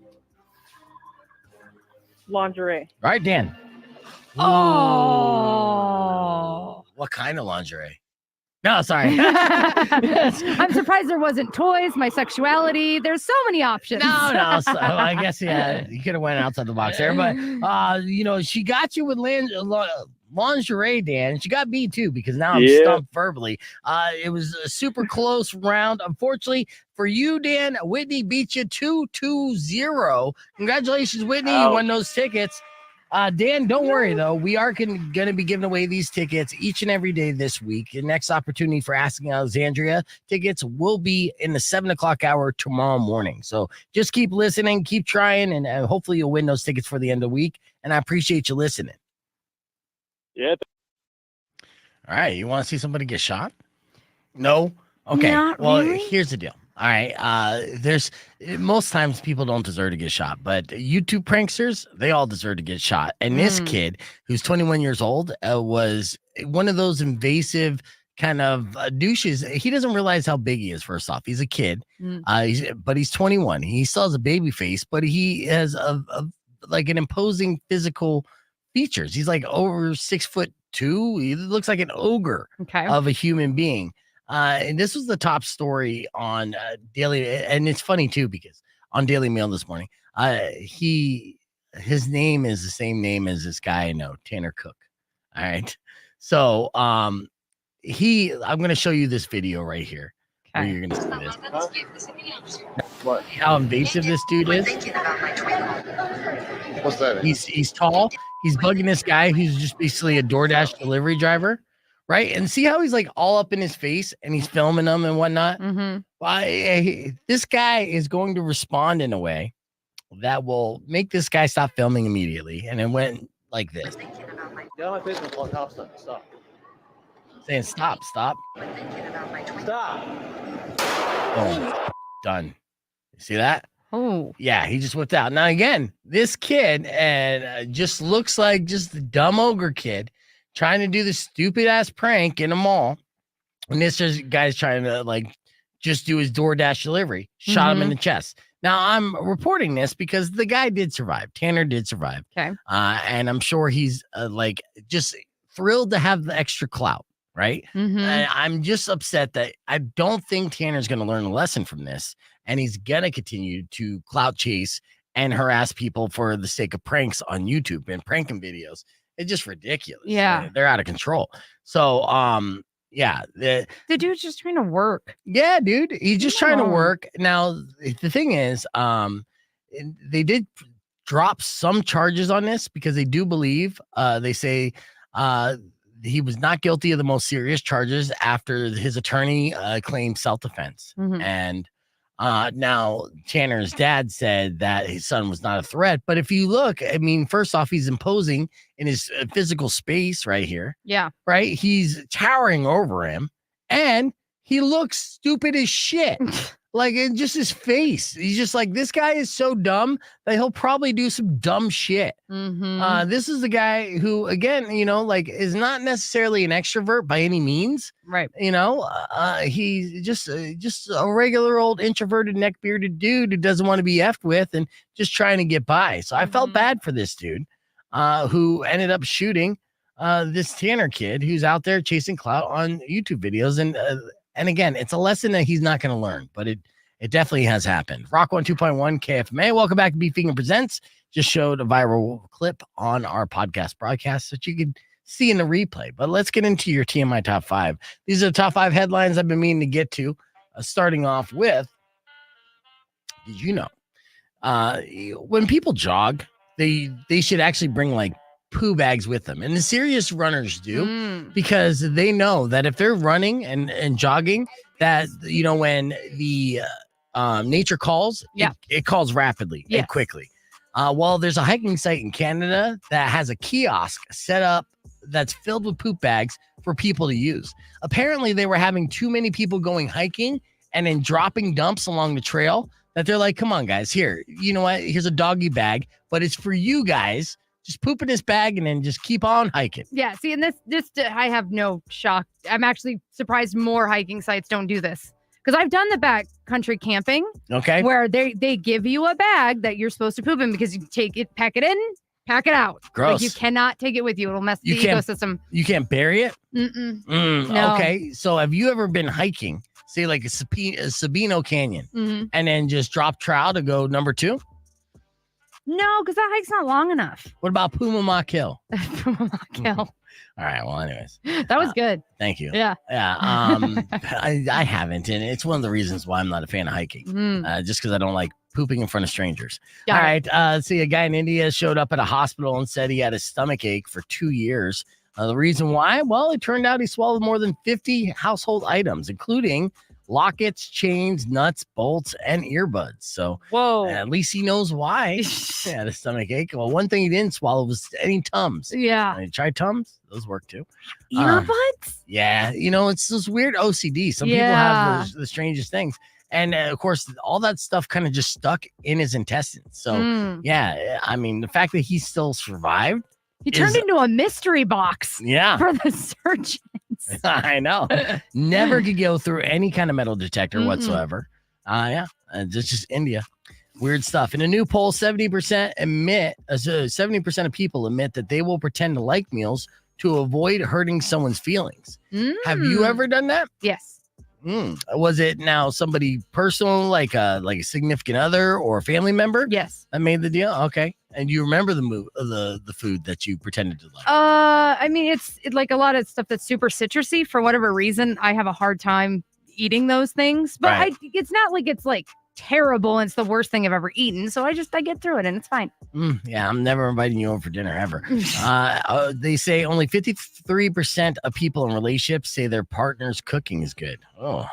Lingerie. All right, Dan. Oh. What kind of lingerie? No, sorry. I'm surprised there wasn't toys, my sexuality. There's so many options. No. So I guess you could have went outside the box there, but she got you with lingerie, Dan. She got me too because now I'm stumped verbally. It was a super close round. Unfortunately for you, Dan, Whitney beat you 2-0. Congratulations, Whitney. Ouch. You won those tickets. Dan, don't worry, though. We are going to be giving away these tickets each and every day this week. The next opportunity for Asking Alexandria tickets will be in the 7 o'clock hour tomorrow morning. So just keep listening, keep trying, and hopefully you'll win those tickets for the end of the week. And I appreciate you listening. Yeah. All right. You want to see somebody get shot? No? Okay. Not Well, really? here's the deal. All right. There's most times people don't deserve to get shot, but YouTube pranksters, they all deserve to get shot. And this kid, who's 21 years old, was one of those invasive kind of douches. He doesn't realize how big he is. First off, he's a kid, but he's 21. He still has a baby face, but he has like an imposing physical features. He's like over 6'2". He looks like an ogre of a human being. And this was the top story on Daily, and it's funny too because on Daily Mail this morning, his name is the same name as this guy I know, Tanner Cook. All right, so I'm going to show you this video right here. Where you're going to see this. What? How invasive this dude is. What's that? He's tall. He's bugging this guy who's just basically a DoorDash delivery driver. Right. And see how he's like all up in his face and he's filming them and whatnot. This guy is going to respond in a way that will make this guy stop filming immediately. And it went like this. Get on my face and call cops. Stop. Saying stop. Stop. Oh, done. You see that? Oh. Yeah, he just whipped out. Now, again, this kid just looks like just the dumb ogre kid trying to do this stupid ass prank in a mall. And this guy's trying to just do his DoorDash delivery, shot him in the chest. Now I'm reporting this because the guy did survive. Tanner did survive. Okay. And I'm sure he's just thrilled to have the extra clout. Right. I'm just upset that I don't think Tanner's going to learn a lesson from this. And he's going to continue to clout chase and harass people for the sake of pranks on YouTube and pranking videos. It's just ridiculous. Yeah. They're out of control. So, yeah. The dude's just trying to work. Yeah, dude. He's just trying to work. Now, the thing is, they did drop some charges on this because they do believe, they say, he was not guilty of the most serious charges after his attorney claimed self-defense. And now Tanner's dad said that his son was not a threat. But if you look, I mean, first off, he's imposing in his physical space right here. Yeah. Right. He's towering over him and he looks stupid as shit. Like, in just his face. He's just like, this guy is so dumb that he'll probably do some dumb shit. This is the guy who, again, like, is not necessarily an extrovert by any means. Right. He's just a regular old introverted neck-bearded dude who doesn't want to be effed with and just trying to get by. So I felt bad for this dude who ended up shooting this Tanner kid who's out there chasing clout on YouTube videos. And again, it's a lesson that he's not going to learn, but it definitely has happened. Rock 102.1 KFMA. Welcome back to Beef Vegan Presents. Just showed a viral clip on our podcast broadcast that you could see in the replay. But let's get into your TMI top 5. These are the top 5 headlines I've been meaning to get to. Starting off with, did you know when people jog, they should actually bring like poo bags with them, and the serious runners do because they know that if they're running and jogging, that when the nature calls, it calls rapidly and quickly. Well, there's a hiking site in Canada that has a kiosk set up that's filled with poop bags for people to use. Apparently, they were having too many people going hiking and then dropping dumps along the trail that they're like, come on, guys, here, you know what? Here's a doggy bag, but it's for you guys. Just poop in this bag and then just keep on hiking. Yeah. See, and this I have no shock. I'm actually surprised more hiking sites don't do this because I've done the backcountry camping. Okay. Where they give you a bag that you're supposed to poop in because you take it, pack it in, pack it out. Gross. Like you cannot take it with you. It'll mess the ecosystem. You can't bury it? No. Okay. So have you ever been hiking, say like a Sabino Canyon, and then just drop trowel to go number 2? No, because that hike's not long enough. What about Puma Hill? Puma Hill. All right. Well, anyways. That was good. Thank you. Yeah. Yeah. I haven't. And it's one of the reasons why I'm not a fan of hiking. Just because I don't like pooping in front of strangers. All right. See, a guy in India showed up at a hospital and said he had a stomach ache for 2 years. The reason why? Well, it turned out he swallowed more than 50 household items, including lockets, chains, nuts, bolts, and earbuds. So at least he knows why. Yeah, the stomach ache. Well, one thing he didn't swallow was any Tums. Yeah. You tried Tums? Those work too. Earbuds? Yeah. It's this weird OCD. Some people have the strangest things. And of course, all that stuff kind of just stuck in his intestines. So yeah, I mean, the fact that he still survived. He turned into a mystery box for the surgeons. I know. Never could go through any kind of metal detector whatsoever. It's just India. Weird stuff. In a new poll, 70% of people admit that they will pretend to like meals to avoid hurting someone's feelings. Have you ever done that? Yes. Was it now somebody personal, like a significant other or a family member? Yes. That made the deal? Okay. And you remember the food that you pretended to like? I mean, it's like a lot of stuff that's super citrusy. For whatever reason, I have a hard time eating those things. But it's not like it's like terrible and it's the worst thing I've ever eaten. So I get through it and it's fine. Yeah, I'm never inviting you over for dinner ever. They say only 53% of people in relationships say their partner's cooking is good. Oh.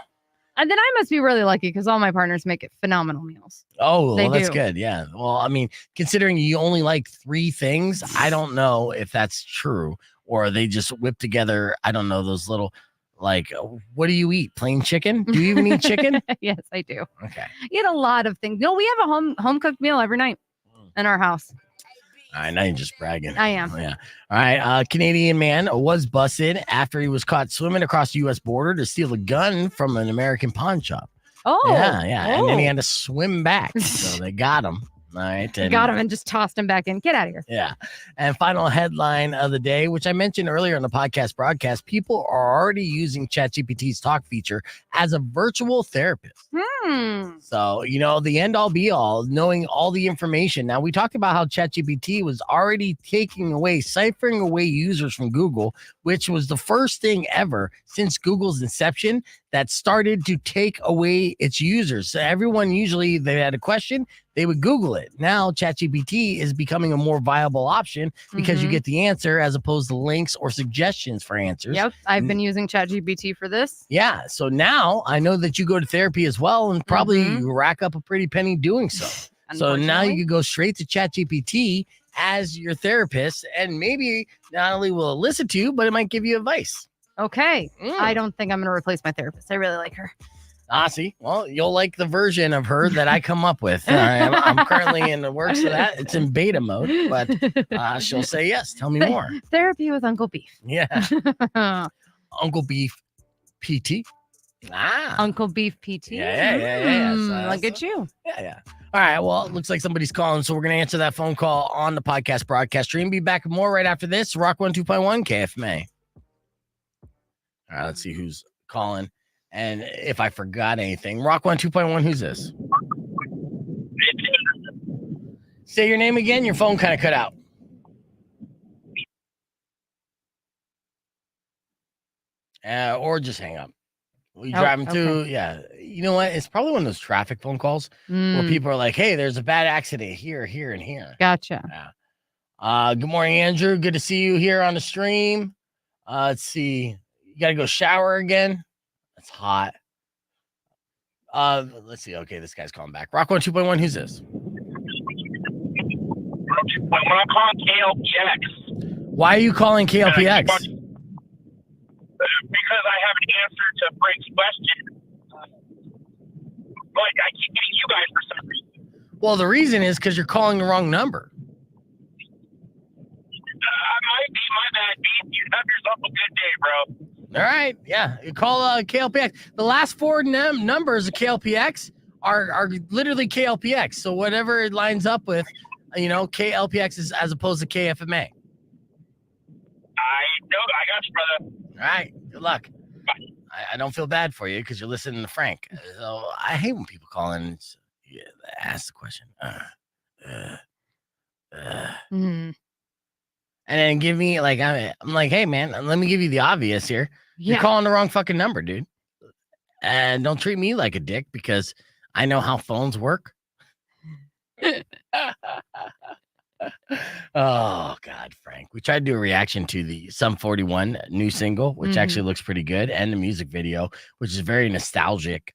And then I must be really lucky because all my partners make it phenomenal meals. Oh, well, that's good. Yeah. Well, I mean, considering you only like 3 things, I don't know if that's true or they just whip together, I don't know, those little, like, what do you eat? Plain chicken? Do you even eat chicken? Yes, I do. Okay. You eat a lot of things. No, we have a home cooked meal every night in our house. All right, now you're just bragging. I am. Yeah. All right. Canadian man was busted after he was caught swimming across the U.S. border to steal a gun from an American pawn shop. Oh. Yeah. And then he had to swim back. So they got him. All right. And, got him and just tossed him back in. Get out of here. Yeah. And final headline of the day, which I mentioned earlier in the podcast broadcast, people are already using ChatGPT's talk feature as a virtual therapist. So, the end all be all, knowing all the information. Now, we talked about how ChatGPT was already ciphering away users from Google, which was the first thing ever since Google's inception that started to take away its users. So everyone usually, they had a question, they would Google it. Now ChatGPT is becoming a more viable option because you get the answer as opposed to links or suggestions for answers. Yep. I've been using ChatGPT for this. Yeah. So now I know that you go to therapy as well and probably you rack up a pretty penny doing so. So now you can go straight to ChatGPT as your therapist and maybe not only will it listen to you, but it might give you advice. Okay. I don't think I'm going to replace my therapist. I really like her. See, well, you'll like the version of her that I come up with. I'm currently in the works of that. It's in beta mode, but she'll say yes. Tell me more. Therapy with Uncle Beef. Yeah, Uncle Beef PT. Uncle Beef PT. Yeah. Look at you. Yeah. All right. Well, it looks like somebody's calling, so we're gonna answer that phone call on the podcast broadcast stream. Be back with more right after this. Rock 102.1 KFMA. All right. Let's see who's calling. And if I forgot anything, Rock 102.1, who's this? Say your name again. Your phone kind of cut out. Or just hang up. You driving through? Yeah. You know what? It's probably one of those traffic phone calls where people are like, hey, there's a bad accident here, and here. Gotcha. Yeah. Good morning, Andrew. Good to see you here on the stream. Let's see. You got to go shower again. It's hot. Let's see. Okay, this guy's calling back. Rock 102.1. Who's this? When I'm calling KLPX. Why are you calling KLPX? Because I have an answer to Frank's question. But I keep getting you guys for some reason. Well, the reason is because you're calling the wrong number. Might be my bad, Beef. You have yourself a good day, bro. All right. Yeah. You call KLPX. The last four numbers of KLPX are literally KLPX. So whatever it lines up with, KLPX is as opposed to KFMA. I know. I got you, brother. All right. Good luck. I don't feel bad for you because you're listening to Frank. So I hate when people call in and ask the question. And then give me I'm like, hey man, let me give you the obvious here. You're calling the wrong fucking number, dude. And don't treat me like a dick because I know how phones work. Oh God, Frank. We tried to do a reaction to the Sum 41 new single, which actually looks pretty good, and the music video, which is very nostalgic.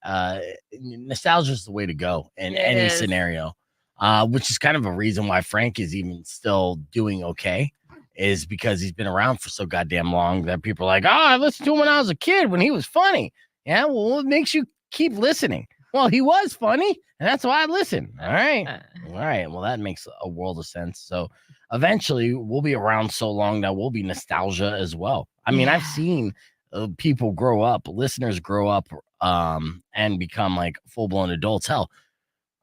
Nostalgia is the way to go in any scenario. Which is kind of a reason why Frank is even still doing okay, is because he's been around for so goddamn long that people are like, oh, I listened to him when I was a kid when he was funny. Yeah, well, what makes you keep listening? Well, he was funny, and that's why I listen. All right. Well, that makes a world of sense. So eventually we'll be around so long that we'll be nostalgia as well. I mean, I've seen people grow up, listeners grow up and become like full-blown adults. Hell,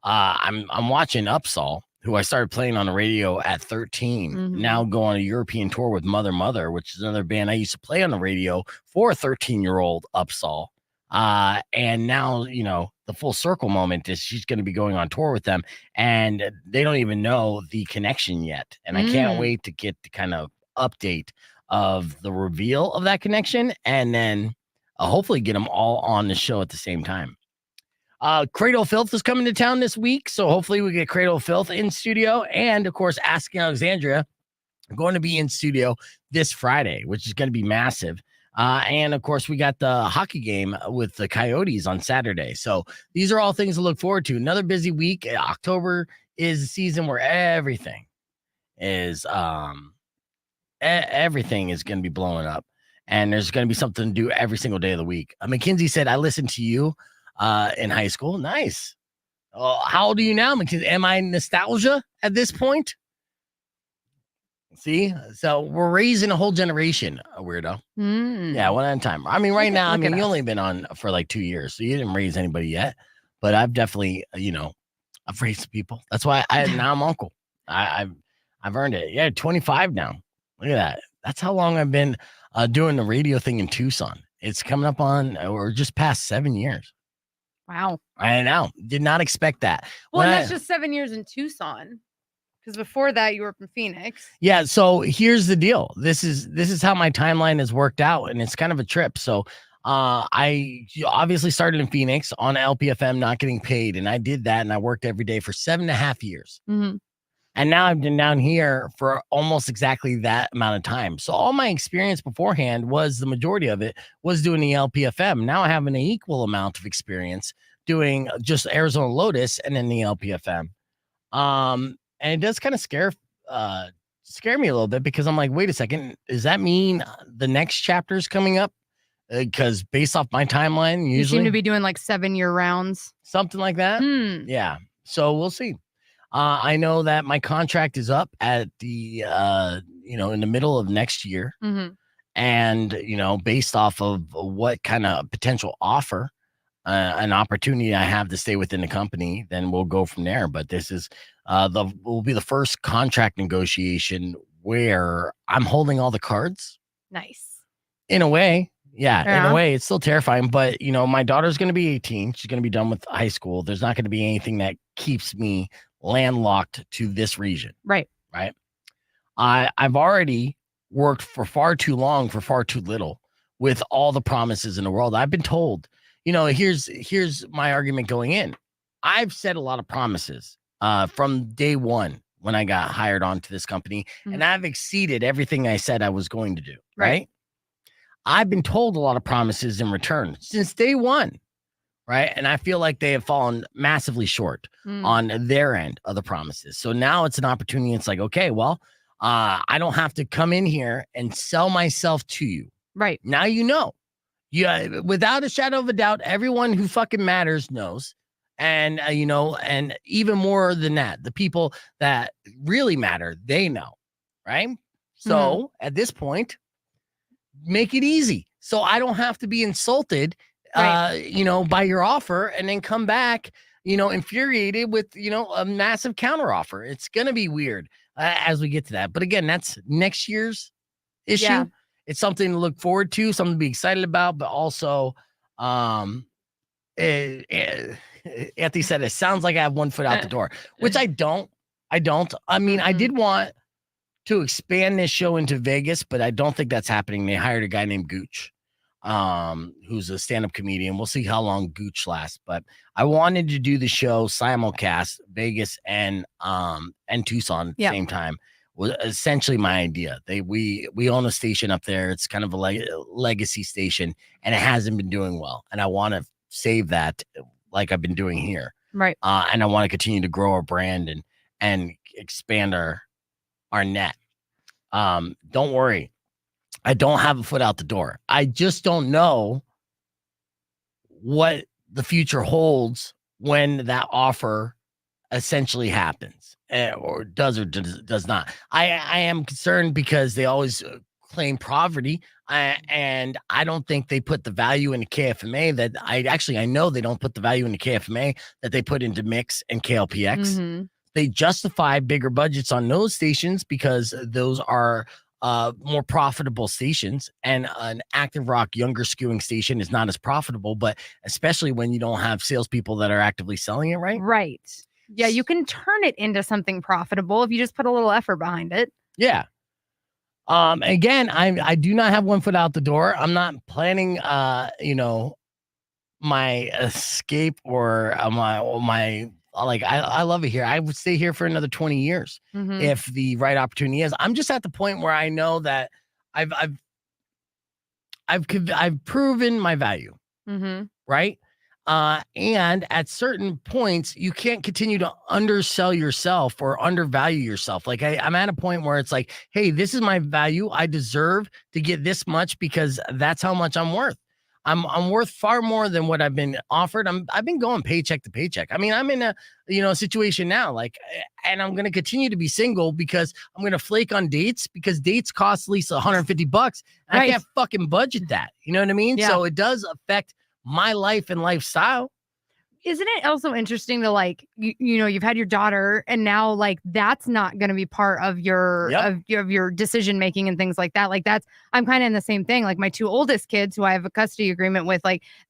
I'm watching Upsall, who I started playing on the radio at 13, now go on a European tour with Mother, which is another band I used to play on the radio for a 13-year-old Upsall. And now, the full circle moment is she's going to be going on tour with them, and they don't even know the connection yet. And I can't wait to get the kind of update of the reveal of that connection, and then hopefully get them all on the show at the same time. Cradle Filth is coming to town this week, so hopefully we get Cradle Filth in studio, and of course Asking Alexandria going to be in studio this Friday, which is going to be massive. And of course we got the hockey game with the Coyotes on Saturday. So these are all things to look forward to. Another busy week. October is a season where everything is everything is going to be blowing up, and there's going to be something to do every single day of the week. McKinsey said, I listened to you in high school. Nice. How old are you now, McKinsey? Am I nostalgia at this point? See, so we're raising a whole generation, a weirdo. Yeah, one at a time. I mean, right now, I mean, you only been on for like 2 years, so you didn't raise anybody yet. But I've definitely, I've raised people. That's why now I'm uncle. I've earned it. Yeah, 25 now. Look at that. That's how long I've been doing the radio thing in Tucson. It's coming up on or just past 7 years. Wow. I know. Did not expect that. Well, that's just 7 years in Tucson. Because before that, you were from Phoenix. Yeah. So here's the deal. This is how my timeline has worked out, and it's kind of a trip. So I obviously started in Phoenix on LPFM, not getting paid, and I did that, and I worked every day for 7.5 years. And now I've been down here for almost exactly that amount of time. So all my experience beforehand was, the majority of it was doing the LPFM. Now I have an equal amount of experience doing just Arizona Lotus and then the LPFM. And it does kind of scare me a little bit, because I'm like, wait a second, does that mean the next chapter is coming up because based off my timeline, You usually seem to be doing like 7-year rounds. something like that. Yeah. So we'll see. I know that my contract is up at the in the middle of next year. And, based off of what kind of potential offer, an opportunity I have to stay within the company, then we'll go from there. But this is will be the first contract negotiation where I'm holding all the cards. Nice. In a way. Yeah, in Yeah. a way, it's still terrifying. But, my daughter's going to be 18. She's going to be done with high school. There's not going to be anything that keeps me landlocked to this region. Right. Right. I've already worked for far too long for far too little with all the promises in the world. I've been told, here's my argument going in. I've said a lot of promises from day one when I got hired onto this company, and I've exceeded everything I said I was going to do. Right. I've been told a lot of promises in return since day one. Right. And I feel like they have fallen massively short on their end of the promises. So now it's an opportunity. It's like, okay, well, I don't have to come in here and sell myself to you. Right. Now, yeah, without a shadow of a doubt, everyone who fucking matters knows. And, and even more than that, the people that really matter, they know. Right. So at this point, make it easy. So I don't have to be insulted, by your offer and then come back, infuriated with, a massive counteroffer. It's going to be weird as we get to that. But again, that's next year's issue. Yeah. It's something to look forward to, something to be excited about, but also, Anthony said, it sounds like I have one foot out the door, which I don't. I mean, I did want to expand this show into Vegas, but I don't think that's happening. They hired a guy named Gooch, who's a stand-up comedian. We'll see how long Gooch lasts, but I wanted to do the show simulcast Vegas and Tucson at the same time. Was essentially my idea. We own a station up there. It's kind of a legacy station, and it hasn't been doing well. And I want to save that, like I've been doing here. Right. And I want to continue to grow our brand and expand our net. Don't worry. I don't have a foot out the door. I just don't know what the future holds when that offer essentially happens, or does not. I am concerned because they always claim poverty, and I don't think they put the value in the KFMA that I know they don't put the value in the KFMA that they put into Mix and KLPX. They justify bigger budgets on those stations because those are more profitable stations, and an active rock younger skewing station is not as profitable, but especially when you don't have salespeople that are actively selling it. Right. Yeah, you can turn it into something profitable if you just put a little effort behind it. Yeah. Again, I do not have one foot out the door. I'm not planning my escape or my I love it here. I would stay here for another 20 years if the right opportunity is. I'm just at the point where I know that I've proven my value. Right. And at certain points, you can't continue to undersell yourself or undervalue yourself. Like I'm at a point where it's like, hey, this is my value. I deserve to get this much because that's how much I'm worth. I'm worth far more than what I've been offered. I've been going paycheck to paycheck. I mean, I'm in a situation now, and I'm going to continue to be single because I'm going to flake on dates because dates cost at least $150. Right. I can't fucking budget that. You know what I mean? Yeah. So it does affect my life and lifestyle. Isn't it also interesting to you've had your daughter and now that's not going to be part of your of your decision making and things like that. I'm kind of in the same thing. Like my two oldest kids who I have a custody agreement with,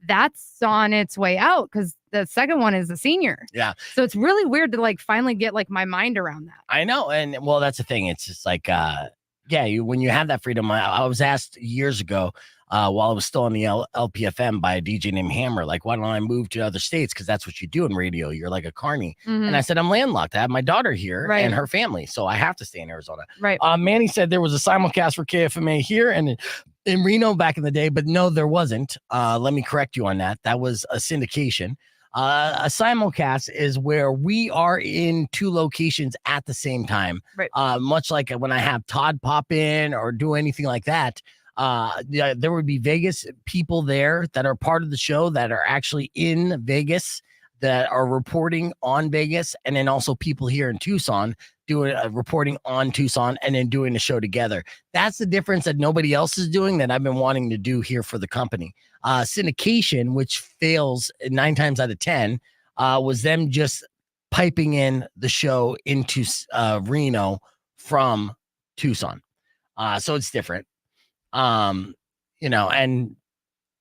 that's on its way out because the second one is a senior. Yeah. So it's really weird to finally get my mind around that. I know. And well, that's the thing. It's just when you have that freedom, I was asked years ago, while I was still on the LPFM by a DJ named Hammer, why don't I move to other states? Because that's what you do in radio. You're like a carny. And I said, I'm landlocked. I have my daughter here and her family, so I have to stay in Arizona. Right. Manny said there was a simulcast for KFMA here and in Reno back in the day, but no, there wasn't. Let me correct you on that. That was a syndication. A simulcast is where we are in two locations at the same time. Right. Much like when I have Todd pop in or do anything like that. Yeah, there would be Vegas people there that are part of the show that are actually in Vegas that are reporting on Vegas, and then also people here in Tucson doing reporting on Tucson and then doing the show together. That's the difference that nobody else is doing that I've been wanting to do here for the company. Syndication, which fails 9 times out of 10, was them just piping in the show into Reno from Tucson. So it's different. And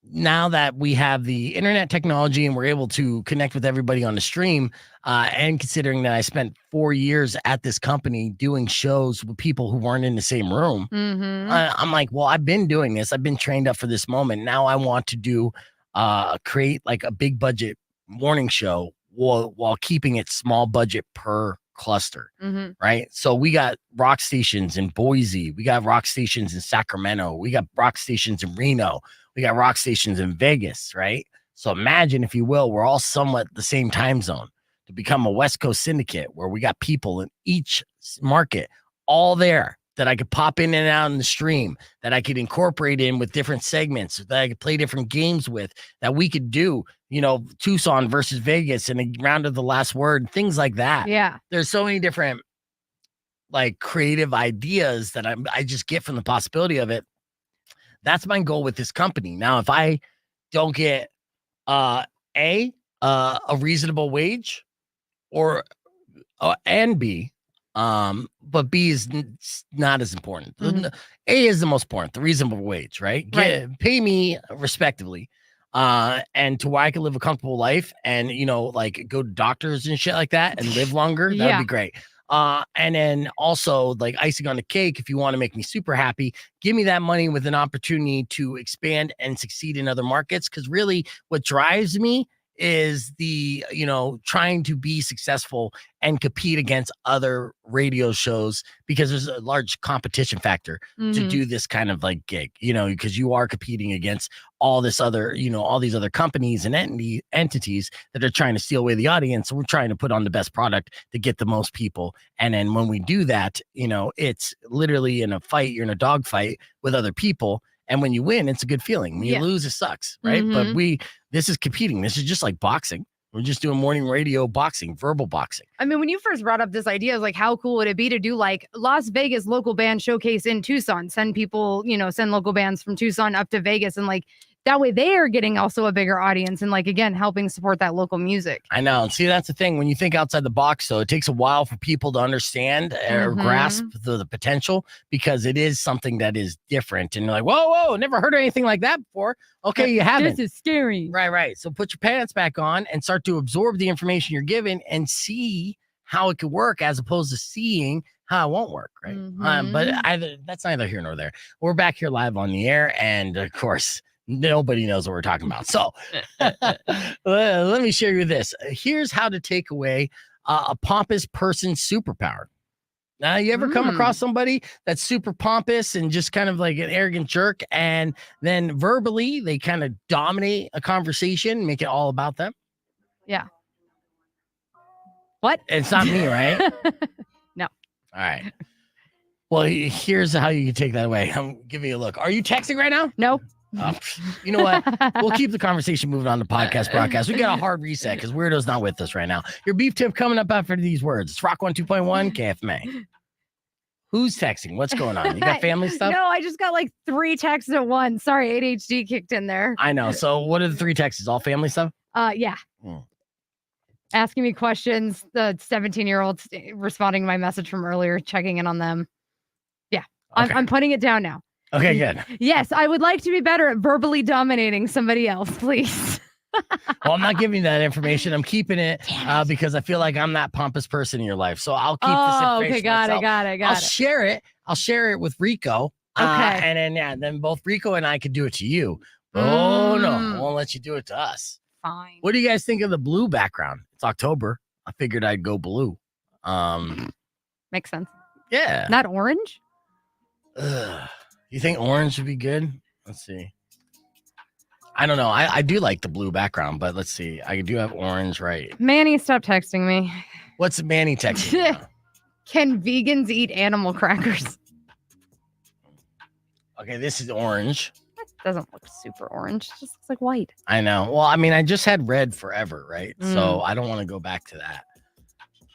now that we have the internet technology and we're able to connect with everybody on the stream, and considering that I spent 4 years at this company doing shows with people who weren't in the same room, I'm like, well, I've been doing this. I've been trained up for this moment. Now I want to do create like a big budget morning show while keeping it small budget per cluster, right? So we got rock stations in Boise, we got rock stations in Sacramento, we got rock stations in Reno, we got rock stations in Vegas, right? So imagine, if you will, we're all somewhat the same time zone to become a West Coast syndicate where we got people in each market all there that I could pop in and out in the stream, that I could incorporate in with different segments, that I could play different games with, that we could do, Tucson versus Vegas and a round of the last word, things like that. Yeah. There's so many different like creative ideas that I just get from the possibility of it. That's my goal with this company. Now, if I don't get a reasonable wage or and B, but B is not as important. A is the most important, the reasonable wage, right? Pay me respectively, and to where I can live a comfortable life and, like go to doctors and shit like that and live longer. That'd be great. And then also like icing on the cake, if you want to make me super happy, give me that money with an opportunity to expand and succeed in other markets. Because really what drives me is the, trying to be successful and compete against other radio shows, because there's a large competition factor to do this kind of like gig, because you are competing against all this other, all these other companies and entities that are trying to steal away the audience. So we're trying to put on the best product to get the most people. And then when we do that, it's literally in a fight, you're in a dog fight with other people. And when you win, it's a good feeling. When you lose, it sucks, right? But this is competing. This is just like boxing. We're just doing morning radio boxing, verbal boxing. I mean, when you first brought up this idea, I was like, how cool would it be to do like Las Vegas local band showcase in Tucson? Send people, send local bands from Tucson up to Vegas, and like that way they are getting also a bigger audience and like, again, helping support that local music. I know. See, that's the thing. When you think outside the box, though, it takes a while for people to understand or grasp the potential, because it is something that is different. And you're like, whoa, never heard of anything like that before. Okay, you haven't. This is scary. Right. So put your pants back on and start to absorb the information you're given and see how it could work, as opposed to seeing how it won't work, right? But that's neither here nor there. We're back here live on the air, and of course, nobody knows what we're talking about. So let me share you this. Here's how to take away a pompous person's superpower. Now, you ever come across somebody that's super pompous and just kind of like an arrogant jerk, and then verbally they kind of dominate a conversation, make it all about them? Yeah. What? It's not me, right? No. All right. Well, here's how you can take that away. I'm giving you a look. Are you texting right now? No. You know what? We'll keep the conversation moving on the podcast broadcast. We got a hard reset because Weirdo's not with us right now. Your beef tip coming up after these words. It's Rock 102.1 KFMA. Who's texting? What's going on? You got family stuff? No, I just got like 3 texts at once. Sorry, ADHD kicked in there. I know. So what are the 3 texts? All family stuff? Yeah. Asking me questions. The 17-year-olds responding to my message from earlier, checking in on them. Yeah. Okay. I'm putting it down now. Okay, good. Yes, I would like to be better at verbally dominating somebody else, please. Well, I'm not giving you that information. I'm keeping it because I feel like I'm that pompous person in your life. So I'll keep this information. Okay, got it. I'll share it. I'll share it with Rico. Okay. And then both Rico and I could do it to you. Oh, no. I won't let you do it to us. Fine. What do you guys think of the blue background? It's October. I figured I'd go blue. Makes sense. Yeah. Not orange? You think orange would be good? Let's see. I don't know. I do like the blue background, but let's see. I do have orange, right? Manny, stop texting me. What's Manny texting? Can vegans eat animal crackers? Okay, this is orange. That doesn't look super orange. It just looks like white. I know. Well, I mean, I just had red forever, right? So Mm. I don't want to go back to that.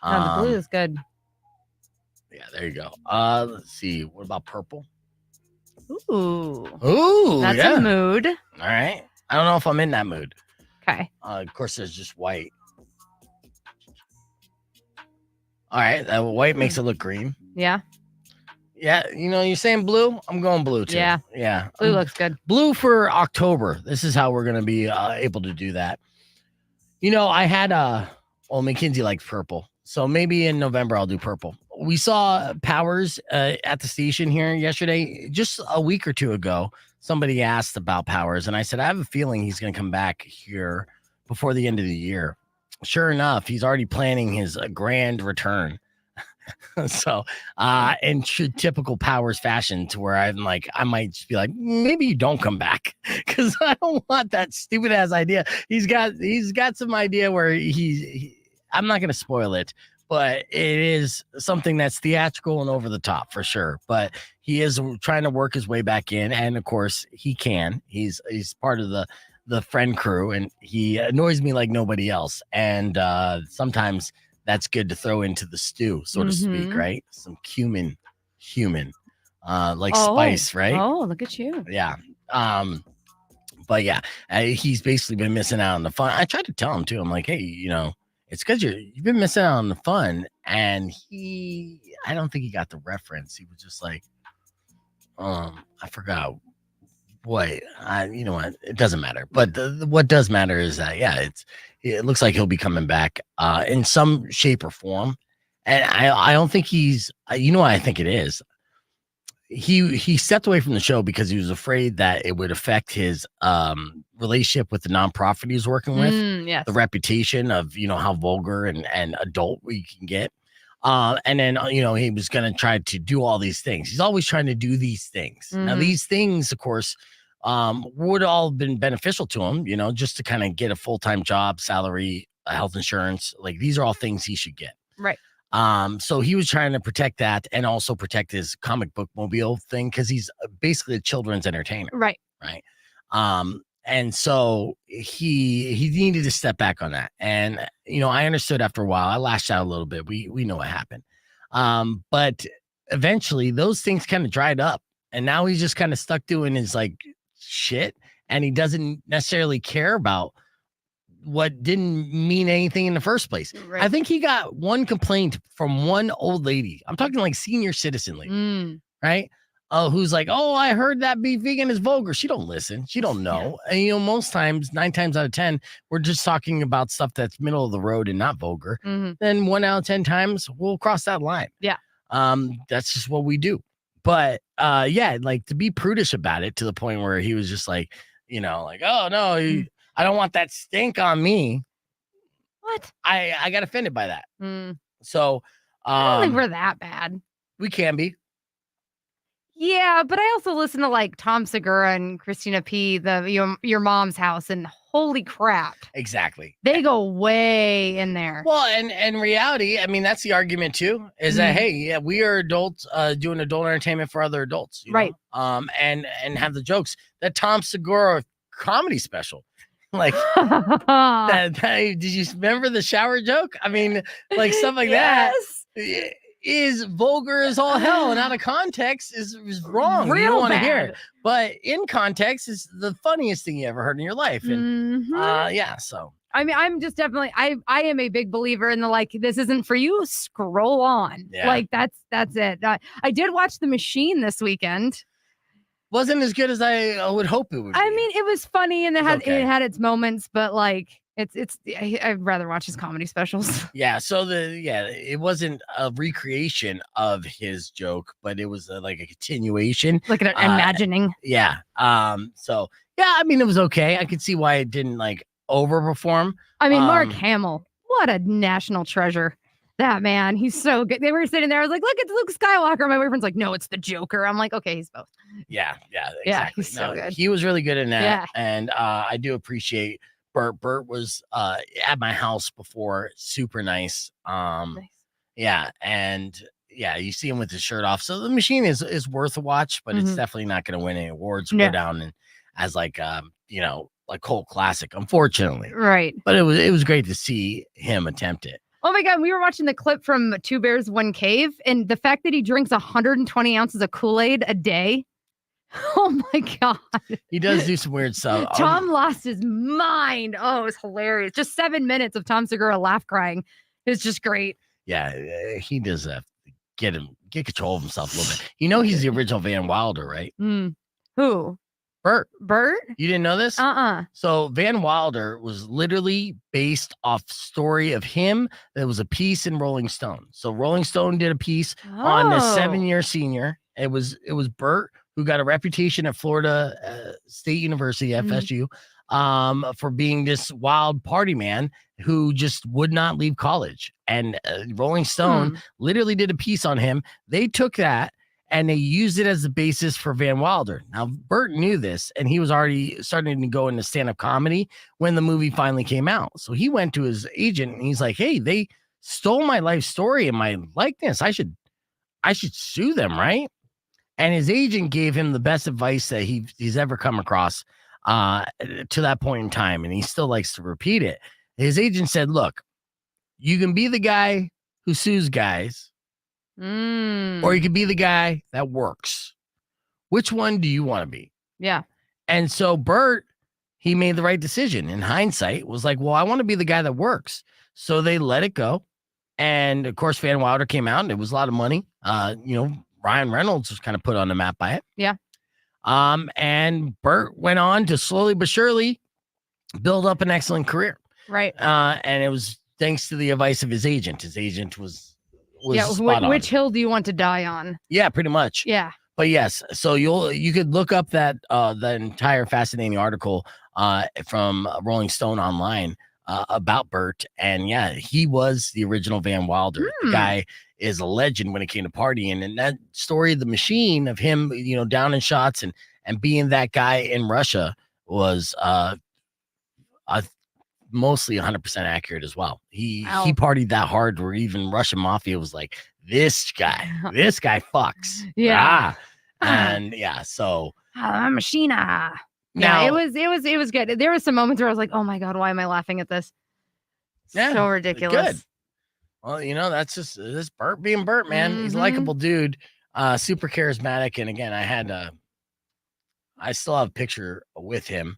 No, the blue is good. Yeah, there you go. Let's see. What about purple? Ooh. Ooh, That's yeah. a mood. All right. I don't know if I'm in that mood. Okay. Of course, there's just white. All right, that white makes it look green. Yeah. Yeah, you're saying blue. I'm going blue too. Yeah. Yeah. Blue looks good. Blue for October. This is how we're gonna be able to do that. I had Mackenzie likes purple, so maybe in November I'll do purple. We saw Powers at the station here yesterday, just a week or two ago. Somebody asked about Powers, and I said I have a feeling he's gonna come back here before the end of the year. Sure enough, he's already planning his grand return. So, in typical Powers fashion, to where I'm like, I might just be like, maybe you don't come back, because I don't want that stupid ass idea. He's got some idea where I'm not going to spoil it, but it is something that's theatrical and over the top for sure. But he is trying to work his way back in, and of course he can. He's part of the friend crew, and he annoys me like nobody else. And sometimes that's good to throw into the stew, so to speak, right? Some human, like spice, right? Oh, look at you. Yeah. But yeah, he's basically been missing out on the fun. I tried to tell him too. I'm like, hey, it's because you've been missing out on the fun. And I don't think he got the reference. He was just like, I forgot what. You know what? It doesn't matter. But what does matter is that, yeah, it looks like he'll be coming back in some shape or form. And I don't think he's, what I think it is. He stepped away from the show because he was afraid that it would affect his relationship with the nonprofit he was working with. Yes. The reputation of, how vulgar and adult we can get. And then, he was going to try to do all these things. He's always trying to do these things. Now, these things, of course, would all have been beneficial to him, just to kind of get a full-time job, salary, health insurance. Like, these are all things he should get. Right. So he was trying to protect that and also protect his comic book mobile thing, because he's basically a children's entertainer. Right. Right. And so he needed to step back on that. And, I understood after a while. I lashed out a little bit. We know what happened. But eventually those things kind of dried up, and now he's just kind of stuck doing his like shit, and he doesn't necessarily care about what didn't mean anything in the first place. Right. I think he got one complaint from one old lady. I'm talking like senior citizen lady, right? Who's like, oh, I heard that beef vegan is vulgar. She don't listen. She don't know. Yeah. And, most times, 9 times out of 10, we're just talking about stuff that's middle of the road and not vulgar. Then 1 out of 10 times, we'll cross that line. Yeah. That's just what we do. But yeah, like to be prudish about it to the point where he was just like, like, oh, no, I don't want that stink on me. What? I got offended by that. So I don't think we're that bad. We can be. Yeah, but I also listen to like Tom Segura and Christina P, your mom's house, and holy crap. Exactly. They go way in there. Well, and reality, I mean, that's the argument too, is that, hey, yeah, we are adults doing adult entertainment for other adults. Right. And have the jokes. That Tom Segura comedy special. Like did you remember the shower joke? I mean, like stuff like that is vulgar as all hell, and out of context is wrong. You don't want to hear it. But in context is the funniest thing you ever heard in your life. And yeah, so I mean, I'm just definitely I am a big believer in the like, this isn't for you, scroll on. Yeah. Like that's it. I did watch The Machine this weekend. Wasn't as good as I would hope it would be. I mean, it was funny and it had its moments, but like I'd rather watch his comedy specials. Yeah. So it wasn't a recreation of his joke, but it was like a continuation, like an imagining. Yeah. So yeah, I mean, it was okay. I could see why it didn't like overperform. I mean, Mark Hamill, what a national treasure. That man, he's so good. They were sitting there. I was like, look, it's Luke Skywalker. My boyfriend's like, no, it's the Joker. I'm like, okay, he's both. Yeah, exactly. Yeah, he's so good. He was really good in that. Yeah. And I do appreciate Bert. Bert was at my house before, super nice. Nice. Yeah, and yeah, you see him with his shirt off. So the machine is worth a watch, but it's definitely not going to win any awards or go down and as like like cult classic, unfortunately. Right. But it was great to see him attempt it. Oh my God, we were watching the clip from Two Bears, One Cave, and the fact that he drinks 120 ounces of Kool-Aid a day. Oh my God. He does do some weird stuff. Tom lost his mind. Oh, it was hilarious. Just 7 minutes of Tom Segura laugh crying. It's just great. Yeah, he does get control of himself a little bit. He's the original Van Wilder, right? Who? Bert. You didn't know this? So Van Wilder was literally based off story of him. There was a piece in Rolling Stone. So Rolling Stone did a piece on the 7-year senior. It was Bert, who got a reputation at Florida State University, FSU, for being this wild party man who just would not leave college. And Rolling Stone literally did a piece on him. They took that and they used it as the basis for Van Wilder. Now, Bert knew this, and he was already starting to go into stand-up comedy when the movie finally came out. So he went to his agent, and he's like, hey, they stole my life story and my likeness. I should sue them, right? And his agent gave him the best advice that he's ever come across to that point in time, and he still likes to repeat it. His agent said, look, you can be the guy who sues guys, or you could be the guy that works. Which one do you want to be? Yeah. And so Bert, he made the right decision. In hindsight, was like, well, I want to be the guy that works. So they let it go. And of course, Van Wilder came out and it was a lot of money. Ryan Reynolds was kind of put on the map by it. Yeah. And Bert went on to slowly but surely build up an excellent career. Right. And it was thanks to the advice of his agent. His agent was spot on. Which hill do you want to die on? Yeah, pretty much. Yeah. But yes, so you could look up that the entire fascinating article from Rolling Stone online about Bert, and yeah, he was the original Van Wilder. The guy is a legend when it came to partying, and that story, the machine of him, down in shots and being that guy in Russia was mostly 100% accurate as well. He partied that hard where even Russian mafia was like, this guy fucks. Yeah. And yeah, so machina. Now, yeah, it was good. There was some moments where I was like, oh my God, why am I laughing at this? So ridiculous. Good. Well, that's just this Bert being Bert, man. He's a likable dude, super charismatic. And again, I still have a picture with him.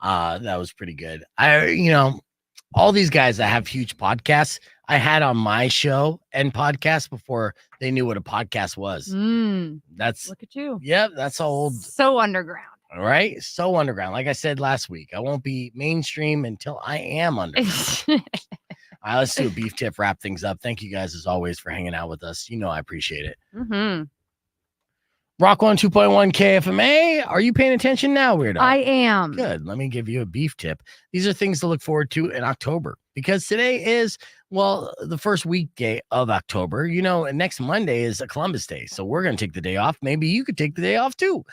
That was pretty good. All these guys that have huge podcasts, I had on my show and podcast before they knew what a podcast was. Look at you. Yep, that's how old. So underground. All right, so underground. Like I said last week, I won't be mainstream until I am underground. All right, let's do a beef tip, wrap things up. Thank you guys as always for hanging out with us. I appreciate it. Rock 102.1 KFMA. Are you paying attention now, Weirdo? I am. Good. Let me give you a beef tip. These are things to look forward to in October because today is, the first weekday of October. Next Monday is a Columbus Day. So we're going to take the day off. Maybe you could take the day off too.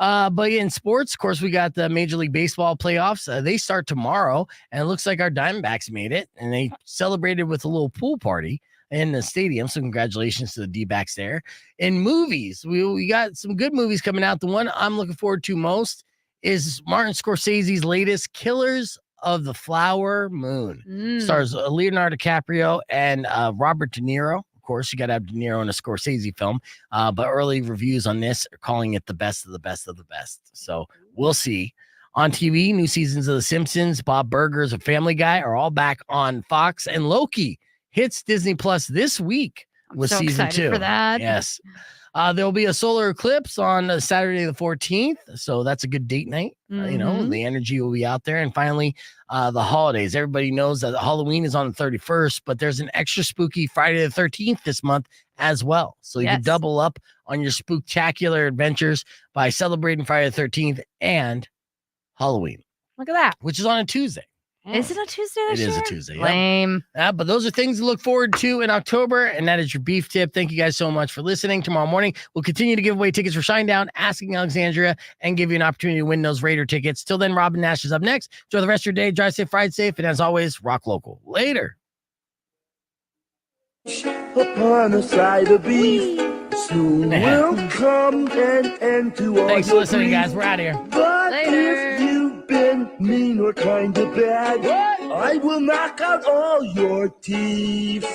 But in sports, of course, we got the Major League Baseball playoffs. They start tomorrow, and it looks like our Diamondbacks made it, and they celebrated with a little pool party in the stadium. So congratulations to the D-backs there. In movies, we got some good movies coming out. The one I'm looking forward to most is Martin Scorsese's latest, Killers of the Flower Moon. Stars Leonardo DiCaprio and Robert De Niro. Of course, you got to have De Niro in a Scorsese film. But early reviews on this are calling it the best of the best of the best. So we'll see. On TV, new seasons of The Simpsons, Bob Burgers, and Family Guy are all back on Fox, and Loki hits Disney Plus this week with so season 2 for that. Yes. There'll be a solar eclipse on Saturday the 14th. So that's a good date night. The energy will be out there. And finally, the holidays. Everybody knows that Halloween is on the 31st, but there's an extra spooky Friday the 13th this month as well. So you can double up on your spooktacular adventures by celebrating Friday the 13th and Halloween. Look at that. Which is on a Tuesday. Is it a Tuesday this year? It is a Tuesday. Lame. Yeah, but those are things to look forward to in October, and that is your beef tip. Thank you guys so much for listening. Tomorrow morning, we'll continue to give away tickets for Shinedown, Asking Alexandria, and give you an opportunity to win those Raider tickets. Till then, Robin Nash is up next. Enjoy the rest of your day. Drive safe, ride safe, and as always, rock local. Later. upon a side of beef. Soon will come an end to all Thanks for your listening, grief. guys. We're out of here. But Later. if you've been mean or kind of bad, I will knock out all your teeth.